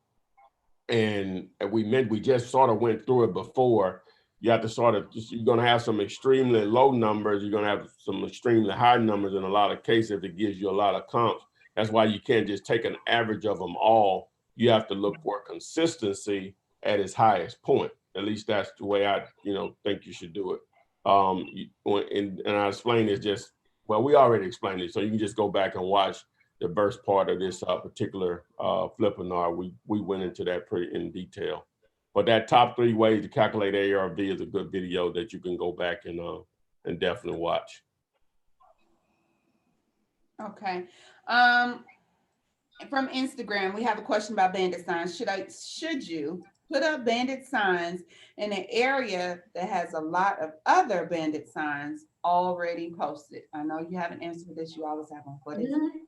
Speaker 1: And we just sort of went through it before. You have to sort of, you're going to have some extremely low numbers. You're going to have some extremely high numbers in a lot of cases if it gives you a lot of comps. That's why you can't just take an average of them all. You have to look for consistency at its highest point. At least that's the way I, think you should do it. And I explained it just, well, we already explained it. So you can just go back and watch the first part of this particular Flippinar. We went into that pretty in detail. But that top 3 ways to calculate ARV is a good video that you can go back and definitely watch.
Speaker 2: Okay. From Instagram, we have a question about bandit signs. Should you put up bandit signs in an area that has a lot of other bandit signs already posted? I know you haven't answered this. You always have one. What is it?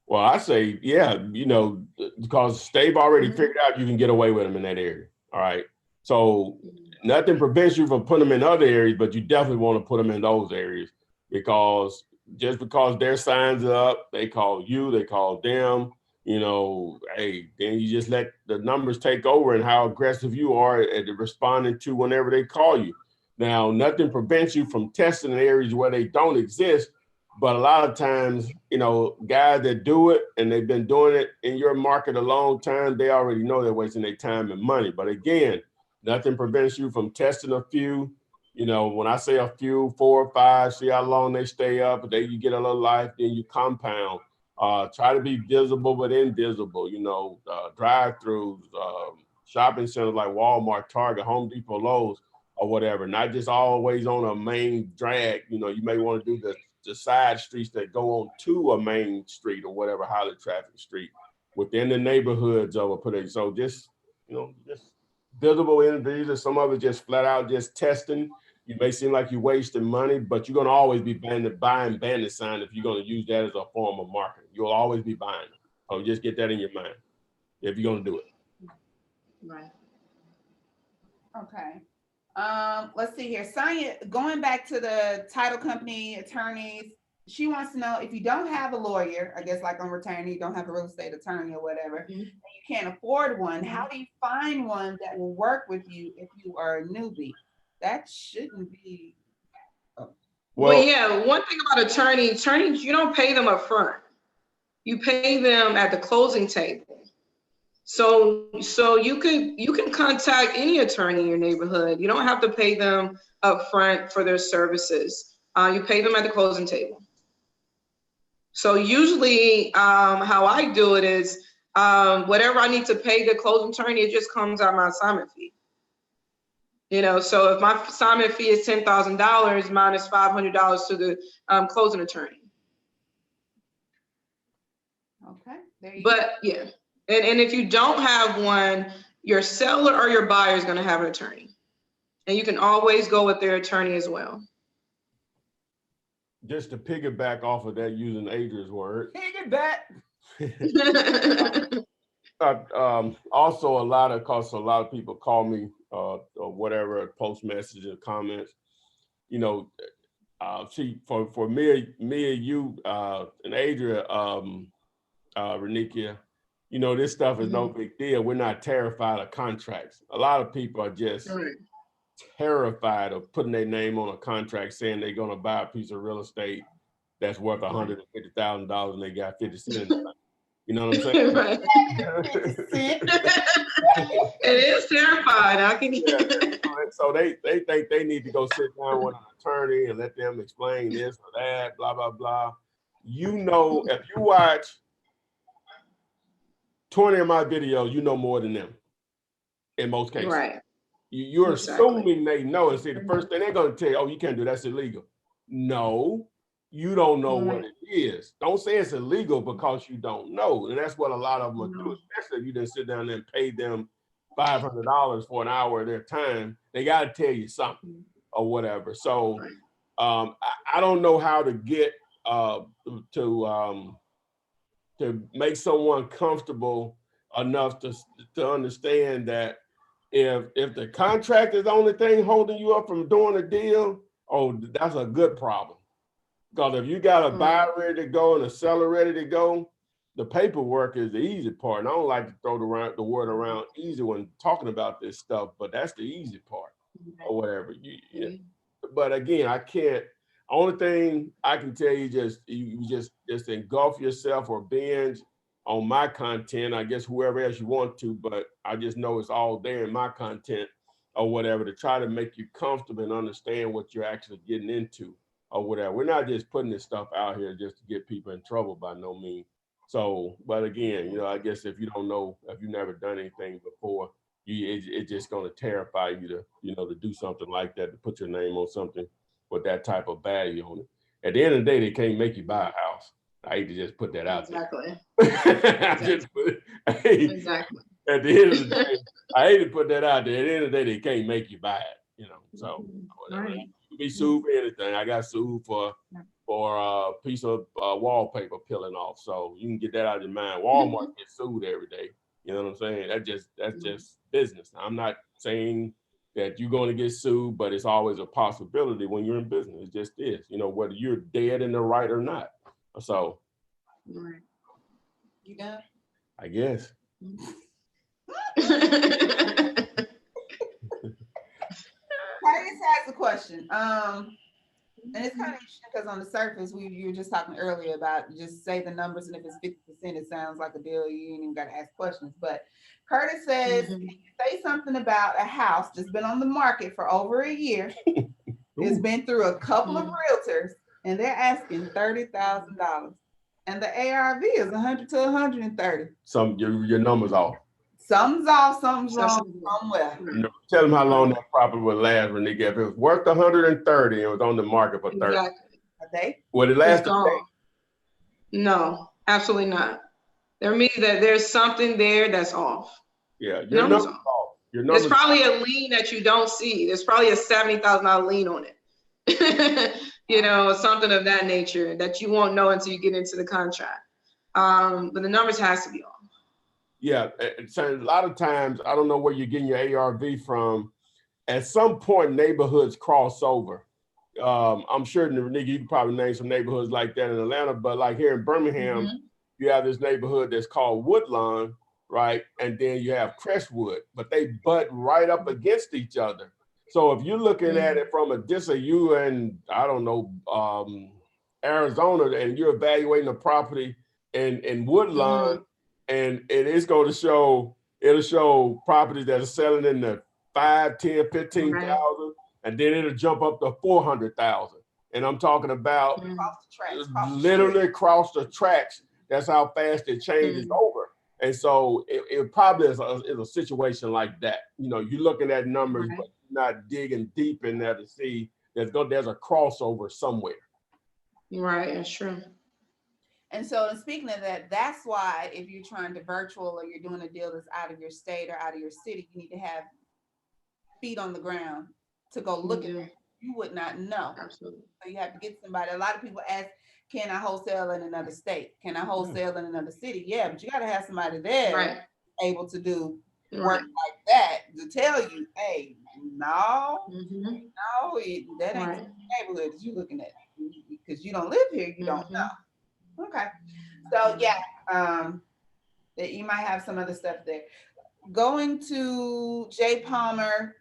Speaker 1: Well, I say, yeah, because they've already figured out you can get away with them in that area. All right. So nothing prevents you from putting them in other areas, but you definitely want to put them in those areas, because just because their signs are up, they call you, they call them, hey, then you just let the numbers take over and how aggressive you are at responding to whenever they call you. Now, nothing prevents you from testing in areas where they don't exist. But a lot of times, guys that do it and they've been doing it in your market a long time, they already know they're wasting their time and money. But again, nothing prevents you from testing a few, You know, when I say a few, 4 or 5, see how long they stay up. Then you get a little life, then you compound. Try to be visible but invisible. You know, drive-throughs, shopping centers like Walmart, Target, Home Depot, Lowe's, or whatever. Not just always on a main drag. You know, you may want to do the side streets that go on to a main street or whatever, highly trafficked street within the neighborhoods of a place. So just, you know, just visible individuals. Some of it just flat out just testing. You may seem like you're wasting money, but you're going to always be buying Bandit Signs if you're going to use that as a form of marketing. You'll always be buying them. So just get that in your mind if you're going to do it.
Speaker 3: Right.
Speaker 2: Okay. Let's see here. Sonia, going back to the title company attorneys, she wants to know if you don't have a lawyer, I guess like on retainer, you don't have a real estate attorney or whatever, and you can't afford one, how do you find one that will work with you if you are a newbie? That shouldn't be.
Speaker 3: Well, yeah, one thing about attorneys, you don't pay them up front. You pay them at the closing table. So you can contact any attorney in your neighborhood. You don't have to pay them up front for their services. You pay them at the closing table. So usually how I do it is whatever I need to pay the closing attorney, it just comes out of my assignment fee. You know, so if my assignment fee is $10,000 minus $500 to the closing attorney.
Speaker 2: Okay. There you
Speaker 3: But yeah, and if you don't have one, your seller or your buyer is going to have an attorney, and you can always go with their attorney as well.
Speaker 1: Just to piggyback off of that, using Adrian's word.
Speaker 2: Piggyback.
Speaker 1: Also, a lot of people call me or whatever, post messages, comments. You know, see, for me and you and Adria, Renikia, you know, this stuff is no big deal. We're not terrified of contracts. A lot of people are just terrified of putting their name on a contract saying they're going to buy a piece of real estate that's worth $150,000 and they got 50 cents. You know what I'm saying?
Speaker 3: Right. It is terrifying. I can.
Speaker 1: So they think they need to go sit down with an attorney and let them explain this or that, blah, blah, blah. You know, if you watch 20 of my videos, you know more than them in most cases.
Speaker 3: Right.
Speaker 1: You're assuming they know. And see, the first thing they're going to tell you, oh, you can't do that. That's illegal. No, you don't know what it is. Don't say it's illegal because you don't know. And that's what a lot of them will do, especially if you didn't sit down there and pay them $500 for an hour of their time. They got to tell you something or whatever. So I don't know how to get to make someone comfortable enough to understand that if the contract is the only thing holding you up from doing a deal, oh, that's a good problem. Because if you got a buyer ready to go and a seller ready to go, the paperwork is the easy part. And I don't like to throw the word around easy when talking about this stuff, but that's the easy part or whatever. But again, I can't. Only thing I can tell you, you just engulf yourself or binge on my content. I guess whoever else you want to, but I just know it's all there in my content or whatever to try to make you comfortable and understand what you're actually getting into or whatever. We're not just putting this stuff out here just to get people in trouble by no means. So, but again, you know, I guess if you don't know, if you've never done anything before, it's just going to terrify you to, you know, to do something like that, to put your name on something with that type of value on it. At the end of the day, they can't make you buy a house. I hate to just put that out there. Exactly. At the end of the day, I hate to put that out there. At the end of the day, they can't make you buy it, you know. So whatever. You can be sued for anything. I got sued for a piece of wallpaper peeling off. So you can get that out of your mind. Walmart gets sued every day. You know what I'm saying? That's just business. I'm not saying that you're going to get sued, but it's always a possibility when you're in business. It just is, you know, whether you're dead in the right or not. So,
Speaker 2: you done?
Speaker 1: I guess.
Speaker 2: Curtis has a question. And it's kind of interesting because on the surface, you were just talking earlier about just say the numbers, and if it's 50%, it sounds like a deal. You ain't even got to ask questions. But Curtis says, can you say something about a house that's been on the market for over a year It's been through a couple of realtors, and they're asking $30,000, and the ARV is 100 to 130.
Speaker 1: Your numbers off.
Speaker 2: Something's off, something's wrong somewhere.
Speaker 1: Tell them how long that property would last, Renika. If it was worth 130 and it was on the market for 30.
Speaker 3: Exactly.
Speaker 2: A day?
Speaker 1: Would it last a day?
Speaker 3: No, absolutely not. That means that there's something there that's off.
Speaker 1: Yeah, your numbers off. Your numbers.
Speaker 3: There's probably a lien that you don't see. There's probably a $70,000 lien on it. You know, something of that nature that you won't know until you get into the contract. But the numbers has to be off.
Speaker 1: Yeah, so a lot of times, I don't know where you're getting your ARV from. At some point, neighborhoods cross over. I'm sure, Renika, you can probably name some neighborhoods like that in Atlanta, but like here in Birmingham, you have this neighborhood that's called Woodlawn, right? And then you have Crestwood, but they butt right up against each other. So if you're looking at it from a distance, you and I don't know, Arizona, and you're evaluating a property in Woodlawn, and it is going to show, it'll show properties that are selling in the 5, 10, 15,000, and then it'll jump up to 400,000. And I'm talking about literally across the tracks. That's how fast it changes over. And so it probably is a situation like that. You know, you're looking at numbers, but you're not digging deep in there to see there's a crossover somewhere.
Speaker 3: Right, that's true.
Speaker 2: And so speaking of that, that's why if you're trying to virtual or you're doing a deal that's out of your state or out of your city, you need to have feet on the ground to go look at it. You would not know.
Speaker 3: Absolutely.
Speaker 2: So you have to get somebody. A lot of people ask, can I wholesale in another state? Can I wholesale in another city? Yeah, but you got to have somebody there able to do work like that to tell you, hey, no, that ain't the neighborhood that you're looking at because you don't live here, you don't know. Okay, so yeah, that you might have some other stuff there. Going to Jay Palmer,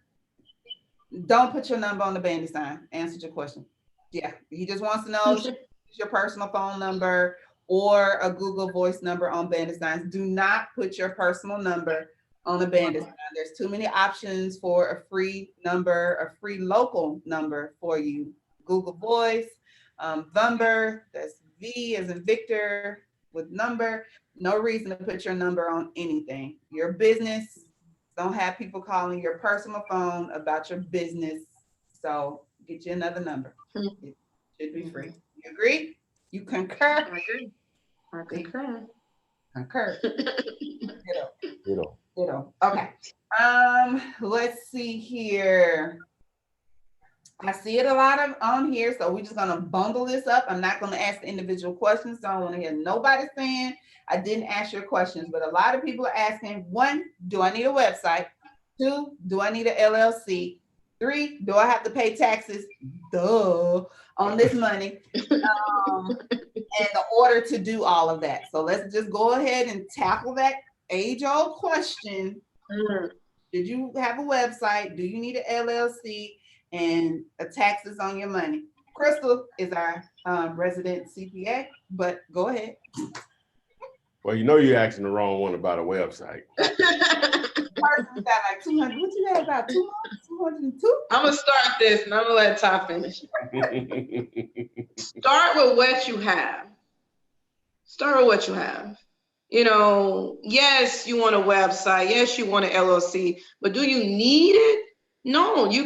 Speaker 2: don't put your number on the Bandit sign. Answered your question. Yeah, he just wants to know your personal phone number or a Google Voice number on Bandit signs. Do not put your personal number on the Bandit sign. There's too many options for a free number, a free local number for you. Google Voice, Vumber, that's V as in Victor with number. No reason to put your number on anything. Your business, don't have people calling your personal phone about your business. So get you another number. It should be free. You agree? You concur?
Speaker 3: I agree. I concur.
Speaker 2: Concur. Ditto. Okay. Let's see here. I see it a lot of on here, so we're just gonna bundle this up. I'm not gonna ask the individual questions, so I don't want to hear nobody saying I didn't ask your questions. But a lot of people are asking: 1, do I need a website? 2, do I need an LLC? 3, do I have to pay taxes? Duh, on this money. And the order to do all of that. So let's just go ahead and tackle that age-old question. Did you have a website? Do you need an LLC? And taxes on your money. Crystal is our resident CPA, but go ahead.
Speaker 1: Well, you know you're asking the wrong one about a website.
Speaker 2: Person got like 200. What you had about 202?
Speaker 3: I'm gonna start this and I'm gonna let Ty finish. Start with what you have. Start with what you have. You know, yes, you want a website. Yes, you want an LLC, but do you need it? No, you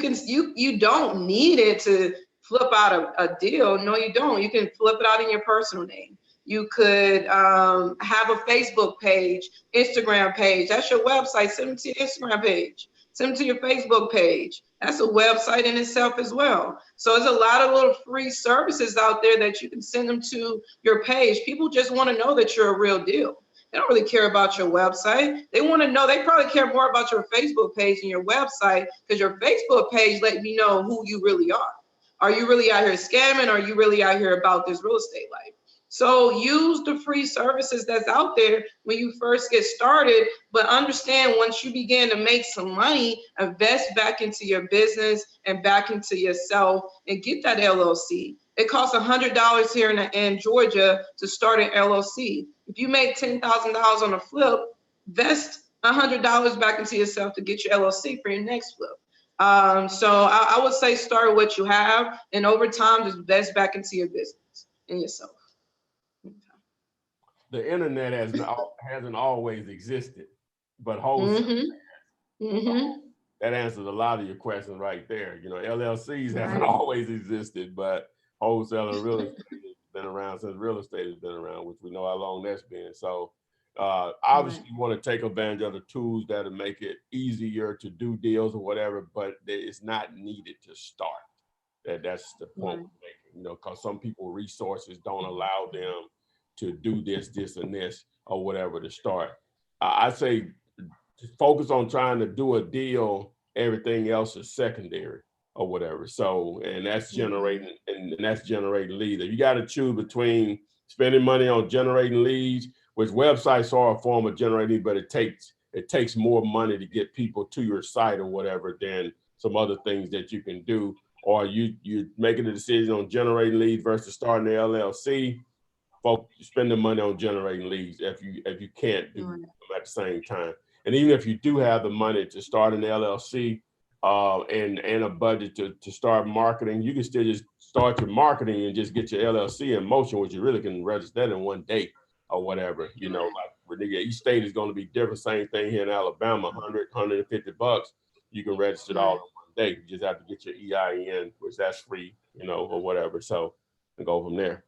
Speaker 3: don't need it to flip out a deal. No, you don't. You can flip it out in your personal name. You could have a Facebook page, Instagram page. That's your website. Send them to your Instagram page. Send them to your Facebook page. That's a website in itself as well. So there's a lot of little free services out there that you can send them to your page. People just want to know that you're a real deal. They don't really care about your website. They want to know, they probably care more about your Facebook page than your website, because your Facebook page let me know who you really are. Are you really out here scamming? Or are you really out here about this real estate life? So use the free services that's out there when you first get started, but understand once you begin to make some money, invest back into your business and back into yourself and get that LLC. It costs $100 here in Georgia to start an LLC. If you make $10,000 on a flip, invest $100 back into yourself to get your LLC for your next flip. So I would say start with what you have, and over time, just invest back into your business and yourself.
Speaker 1: The internet hasn't always existed, but wholesale.
Speaker 3: Mm-hmm. Mm-hmm.
Speaker 1: That answers a lot of your questions right there. You know, LLCs haven't
Speaker 2: Right.
Speaker 1: always existed, but wholesale and real estate has been around since real estate has been around, which we know how long that's been. So obviously you want to take advantage of the tools that'll make it easier to do deals or whatever, but it's not needed to start. That's the point we're making, you know, because some people resources don't allow them to do this, and this, or whatever to start. I say focus on trying to do a deal. Everything else is secondary or whatever. So, and that's generating, and that's generating leads. If you got to choose between spending money on generating leads, which websites are a form of generating, but it takes more money to get people to your site or whatever than some other things that you can do. Or you're making a decision on generating leads versus starting the LLC. Folks, spend the money on generating leads if you can't do them at the same time. And even if you do have the money to start an LLC and a budget to start marketing, you can still just start your marketing and just get your LLC in motion, which you really can register that in one day or whatever. You know, like each state is going to be different. Same thing here in Alabama, 100, 150 bucks. You can register it all in one day. You just have to get your EIN, which that's free, you know, or whatever. So, and go from there.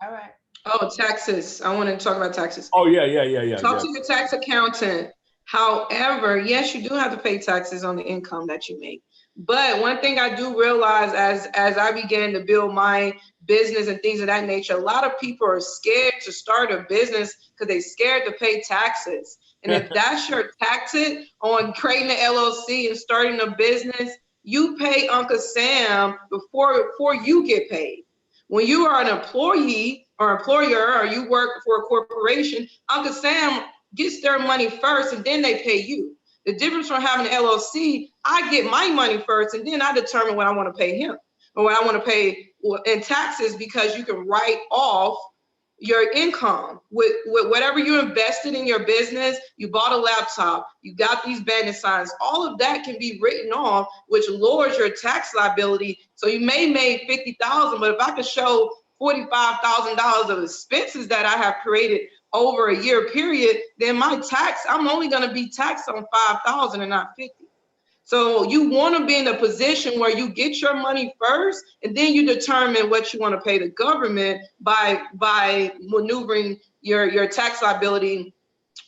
Speaker 2: All right.
Speaker 3: Oh, taxes. I want to talk about taxes.
Speaker 1: Oh, yeah.
Speaker 3: Talk to your tax accountant. However, yes, you do have to pay taxes on the income that you make. But one thing I do realize as I began to build my business and things of that nature, a lot of people are scared to start a business because they're scared to pay taxes. And if that's your tactic on creating an LLC and starting a business, you pay Uncle Sam before you get paid. When you are an employee or employer, or you work for a corporation, Uncle Sam gets their money first and then they pay you. The difference from having an LLC, I get my money first and then I determine what I want to pay him or what I want to pay in taxes, because you can write off your income with whatever you invested in your business. You bought a laptop, you got these Bandit Signs, all of that can be written off, which lowers your tax liability. So you may make $50,000, but if I could show $45,000 of expenses that I have created over a year period, then my tax, I'm only going to be taxed on $5,000 and not $50,000. So you want to be in a position where you get your money first, and then you determine what you want to pay the government by maneuvering your tax liability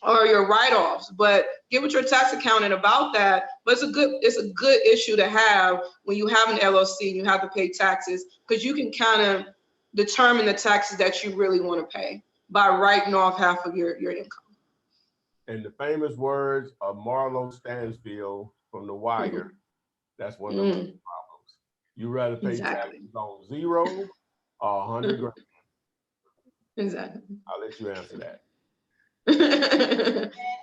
Speaker 3: or your write-offs. But get with your tax accountant about that. But it's a good issue to have when you have an LLC and you have to pay taxes, because you can kind of determine the taxes that you really want to pay by writing off half of your income.
Speaker 1: And the famous words of Marlo Stansfield from The Wire, that's one of the problems. You rather pay taxes on 0 or 100 grand.
Speaker 3: Exactly.
Speaker 1: I'll let you answer that.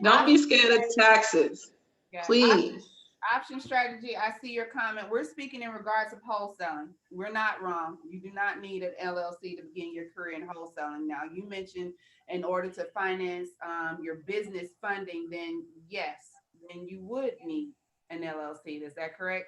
Speaker 3: Don't be scared of taxes, please.
Speaker 2: Option strategy, I see your comment. We're speaking in regards of wholesaling. We're not wrong. You do not need an LLC to begin your career in wholesaling. Now, you mentioned in order to finance your business funding, then yes, then you would need an LLC. Is that correct,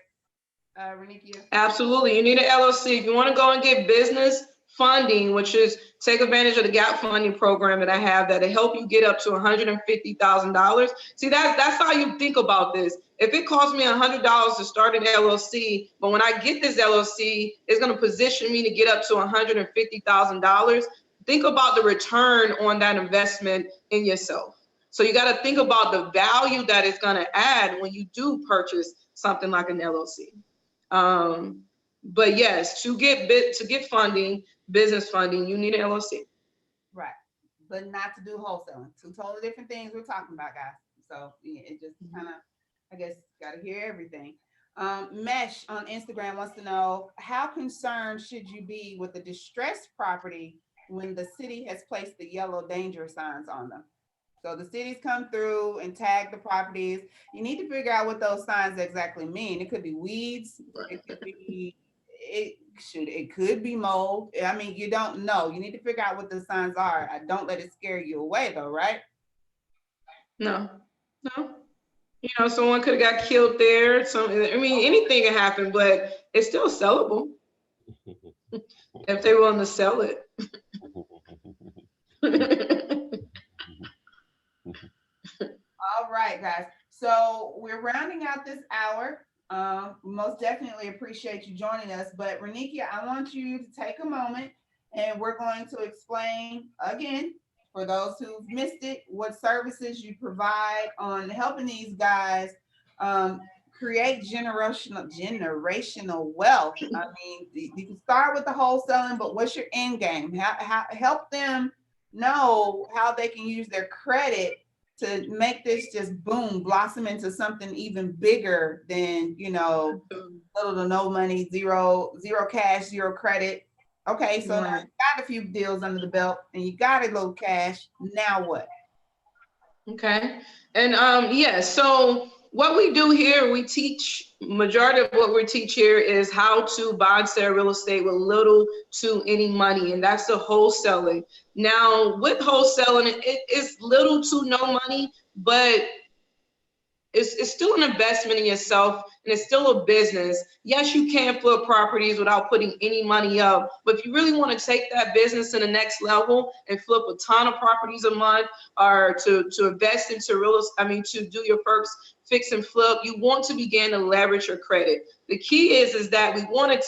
Speaker 2: Renikia?
Speaker 3: Absolutely. You need an LLC. If you want to go and get business funding, which is take advantage of the gap funding program that I have that'll help you get up to $150,000. See, that's how you think about this. If it costs me $100 to start an LLC, but when I get this LLC, it's going to position me to get up to $150,000. Think about the return on that investment in yourself. So you got to think about the value that it's going to add when you do purchase something like an LLC. But yes, to get funding, business funding, you need an LLC.
Speaker 2: Right, but not to do wholesaling. Two totally different things we're talking about, guys. So yeah, it just kind of, I guess, got to hear everything. Mesh on Instagram wants to know, how concerned should you be with a distressed property when the city has placed the yellow danger signs on them? So the cities come through and tag the properties. You need to figure out what those signs exactly mean. It could be weeds. It could be mold. I mean, you don't know. You need to figure out what the signs are. Don't let it scare you away, though, right?
Speaker 3: No. You know, someone could have got killed there. I mean, anything can happen, but it's still sellable if they're willing to sell it.
Speaker 2: All right, guys. So we're rounding out this hour. Most definitely appreciate you joining us. But Renikia, I want you to take a moment and we're going to explain again for those who've missed it what services you provide on helping these guys create generational wealth. I mean, you can start with the wholesaling, but what's your end game? Help them know how they can use their credit to make this just boom, blossom into something even bigger than, little to no money, zero cash, zero credit. Okay, so now you got a few deals under the belt and you got a little cash. Now what?
Speaker 3: Okay. And so what we do here, we teach, majority of what we teach here is how to buy and sell real estate with little to any money, and that's the wholesaling. Now, with wholesaling, it is little to no money, but it's still an investment in yourself, and it's still a business. Yes, you can flip properties without putting any money up, but if you really want to take that business to the next level and flip a ton of properties a month, or to invest into to do your first fix and flip, you want to begin to leverage your credit. The key is that we want to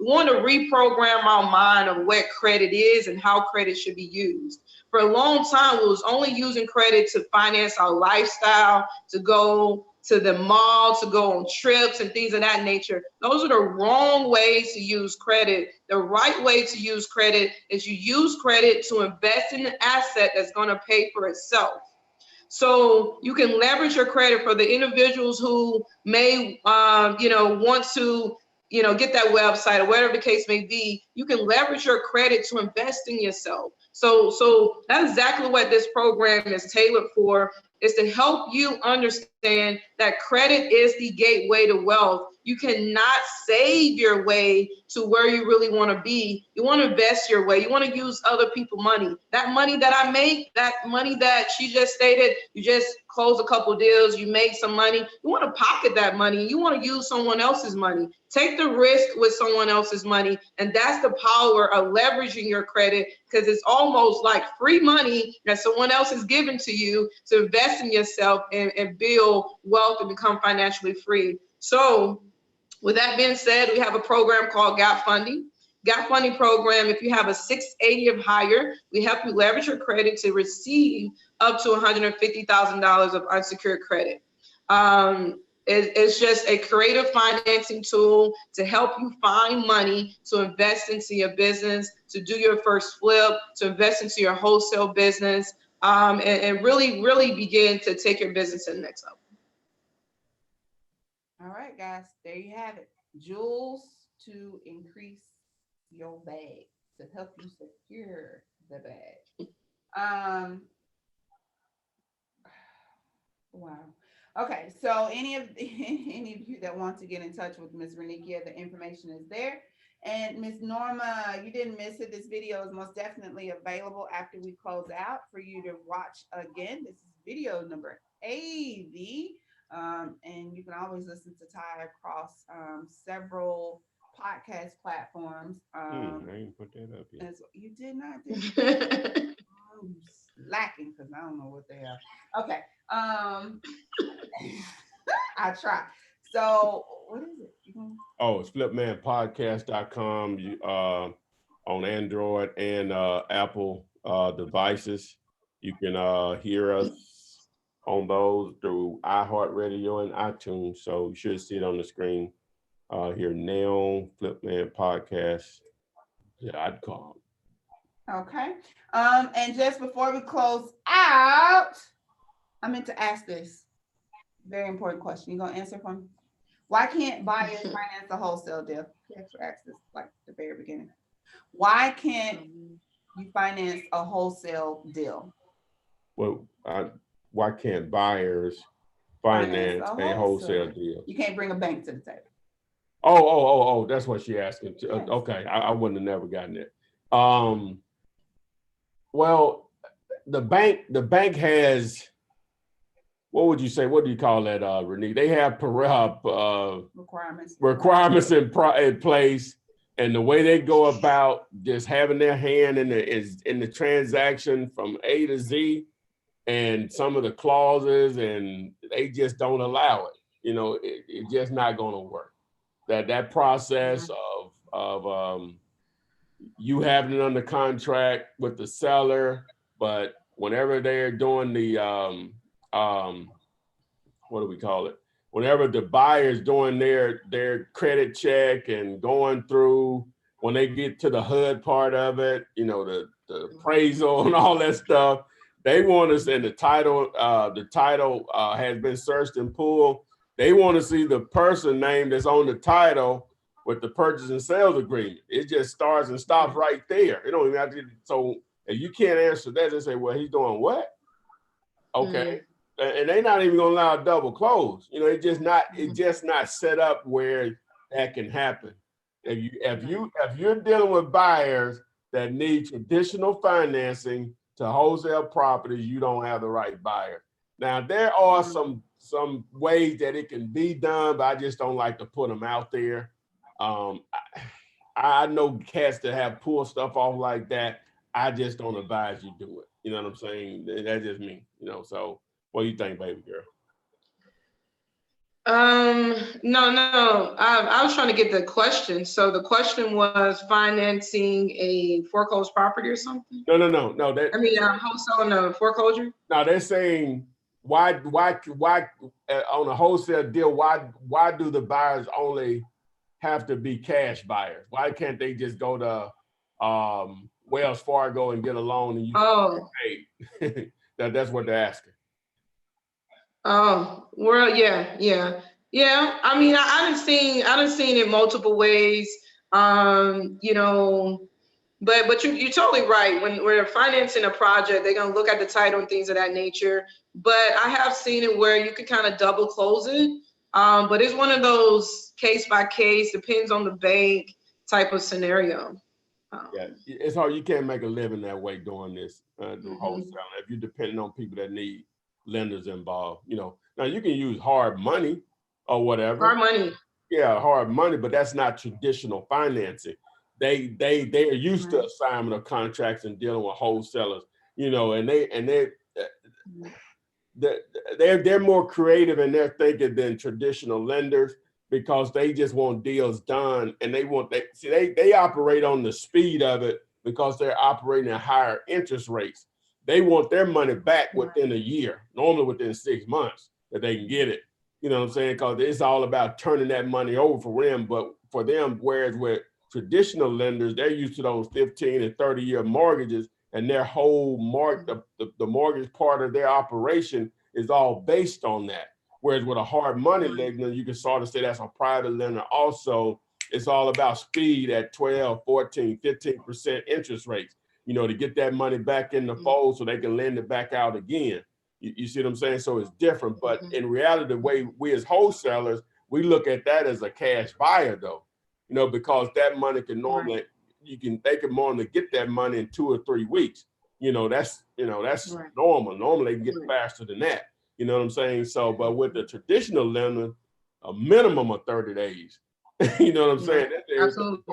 Speaker 3: reprogram our mind of what credit is and how credit should be used. For a long time, we was only using credit to finance our lifestyle, to go to the mall, to go on trips and things of that nature. Those are the wrong ways to use credit. The right way to use credit is you use credit to invest in an asset that's going to pay for itself. So you can leverage your credit for the individuals who may, want to, get that website or whatever the case may be. You can leverage your credit to invest in yourself. So that's exactly what this program is tailored for, is to help you understand that credit is the gateway to wealth. You cannot save your way to where you really want to be. You want to invest your way. You want to use other people's money. That money that I make, that money that she just stated, you just close a couple deals, you make some money. You want to pocket that money. You want to use someone else's money. Take the risk with someone else's money. And that's the power of leveraging your credit, because it's almost like free money that someone else is giving to you to invest in yourself and build wealth and become financially free. So with that being said, we have a program called Gap Funding. Gap Funding program, if you have a 680 or higher, we help you leverage your credit to receive up to $150,000 of unsecured credit. It's just a creative financing tool to help you find money to invest into your business, to do your first flip, to invest into your wholesale business, and really, really begin to take your business to the next level.
Speaker 2: All right, guys, there you have it. Jewels to increase your bag, to help you secure the bag. Wow. Okay, so any of you that want to get in touch with Ms. Renikia, the information is there. And Ms. Norma, you didn't miss it. This video is most definitely available after we close out for you to watch again. This is video number 80. And you can always listen to Ty across several podcast platforms.
Speaker 1: I didn't put that up yet.
Speaker 2: You did not. I'm slacking because I don't know what they are. Okay. I try. So what is it?
Speaker 1: Oh, it's flipmanpodcast.com on Android and Apple devices. You can hear us on those through iHeartRadio and iTunes. So you should see it on the screen here now, Flipman Podcast. .com.
Speaker 2: Okay. And just before we close out, I meant to ask this very important question. You gonna answer for me? Why can't buyers finance a wholesale deal? You actually asked this like the very beginning. Why can't you finance a wholesale deal?
Speaker 1: Well, why can't buyers finance a wholesale deal?
Speaker 2: You can't bring a bank to the table.
Speaker 1: Oh, that's what she asking.
Speaker 2: Yes.
Speaker 1: Okay, I wouldn't have never gotten it. Well, the bank has, what would you say? What do you call that, Renee? They have
Speaker 2: requirements
Speaker 1: in place, and the way they go about just having their hand in the transaction from A to Z, and some of the clauses, and they just don't allow it. You know, it's just not going to work. That process of you having it under contract with the seller, but whenever they're doing the what do we call it? Whenever the buyer's doing their credit check and going through, when they get to the HUD part of it, you know, the appraisal and all that stuff, they want us, and the title has been searched and pulled. They want to see the person name that's on the title with the purchase and sales agreement. It just starts and stops right there. It don't even have to. So if you can't answer that, they say, well, he's doing what? Okay. And they're not even gonna allow a double close. You know, it's just not set up where that can happen. If you're dealing with buyers that need traditional financing to wholesale properties, you don't have the right buyer. Now there are some ways that it can be done, but I just don't like to put them out there. I know cats that have pulled stuff off like that. I just don't advise you do it. You know what I'm saying? That's just me. You know, so. What do you think, baby girl?
Speaker 3: No. I was trying to get the question. So the question was financing a foreclosed property or something?
Speaker 1: No.
Speaker 3: Wholesaling a foreclosure?
Speaker 1: No, they're saying why on a wholesale deal, why do the buyers only have to be cash buyers? Why can't they just go to Wells Fargo and get a loan and you get paid? That's what they're asking.
Speaker 3: Oh, well, yeah. I mean, I done seen it multiple ways. You know, but you're totally right. When we're financing a project, they're gonna look at the title and things of that nature. But I have seen it where you can kind of double close it. But it's one of those case by case, depends on the bank type of scenario.
Speaker 1: Yeah, it's hard. You can't make a living that way doing this, doing wholesaling. If you're depending on people that need lenders involved, you know. Now you can use hard money or whatever.
Speaker 3: Hard money.
Speaker 1: Yeah, hard money, but that's not traditional financing. They are used to assignment of contracts and dealing with wholesalers, you know, and they're more creative in their thinking than traditional lenders, because they just want deals done, and they operate on the speed of it because they're operating at higher interest rates. They want their money back within a year, normally within 6 months, that they can get it. You know what I'm saying? Because it's all about turning that money over for them. But for them, whereas with traditional lenders, they're used to those 15 and 30-year mortgages, and their whole the mortgage part of their operation is all based on that. Whereas with a hard money lender, you can sort of say that's a private lender also. It's all about speed at 12, 14, 15% interest rates, you know, to get that money back in the fold so they can lend it back out again. You see what I'm saying? So it's different. But in reality, the way we as wholesalers, we look at that as a cash buyer, though, you know, because that money can normally, they can normally get that money in 2 or 3 weeks. That's normal. Normally they can get faster than that. You know what I'm saying? So, but with the traditional lender, a minimum of 30 days. You know what I'm saying?
Speaker 3: Absolutely.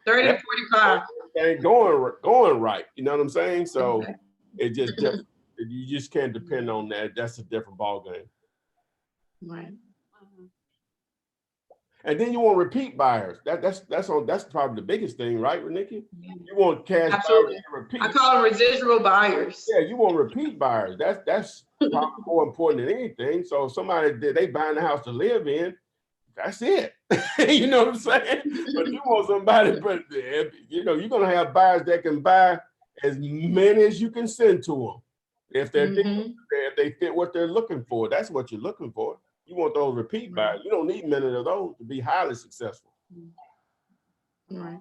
Speaker 3: 30 to 45.
Speaker 1: Ain't going right. You know what I'm saying? So it just different. You just can't depend on that. That's a different ball game.
Speaker 3: Right.
Speaker 1: And then you want repeat buyers. That's probably the biggest thing, right, Reniki? You want cash buyers to repeat.
Speaker 3: I call them residual buyers.
Speaker 1: Yeah, you want repeat buyers. That's probably more important than anything. So if somebody they buying the house to live in, that's it. You know what I'm saying? But you want somebody, but you're gonna have buyers that can buy as many as you can send to them. If if they fit what they're looking for, that's what you're looking for. You want those repeat buyers. You don't need many of those to be highly successful.
Speaker 2: Right.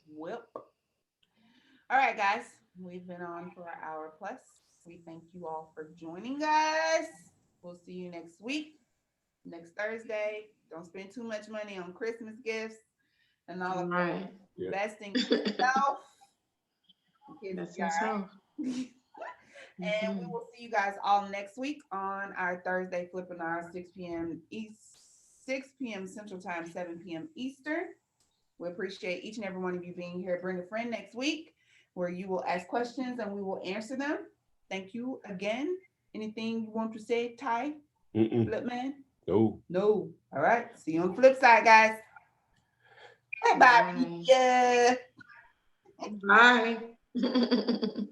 Speaker 2: Well, all right, guys. We've been on for an hour plus. We thank you all for joining us. We'll see you next week, next Thursday. Don't spend too much money on Christmas gifts and all of that. Investing in yourself. And we will see you guys all next week on our Thursday Flippinars, 6 p.m. East, 6 p.m. Central Time, 7 p.m. Eastern. We appreciate each and every one of you being here. Bring a friend next week where you will ask questions and we will answer them. Thank you again. Anything you want to say, Ty? Flipman?
Speaker 1: No.
Speaker 2: No. All right. See you on the flip side, guys. Bye-bye.
Speaker 3: Bye. Bye.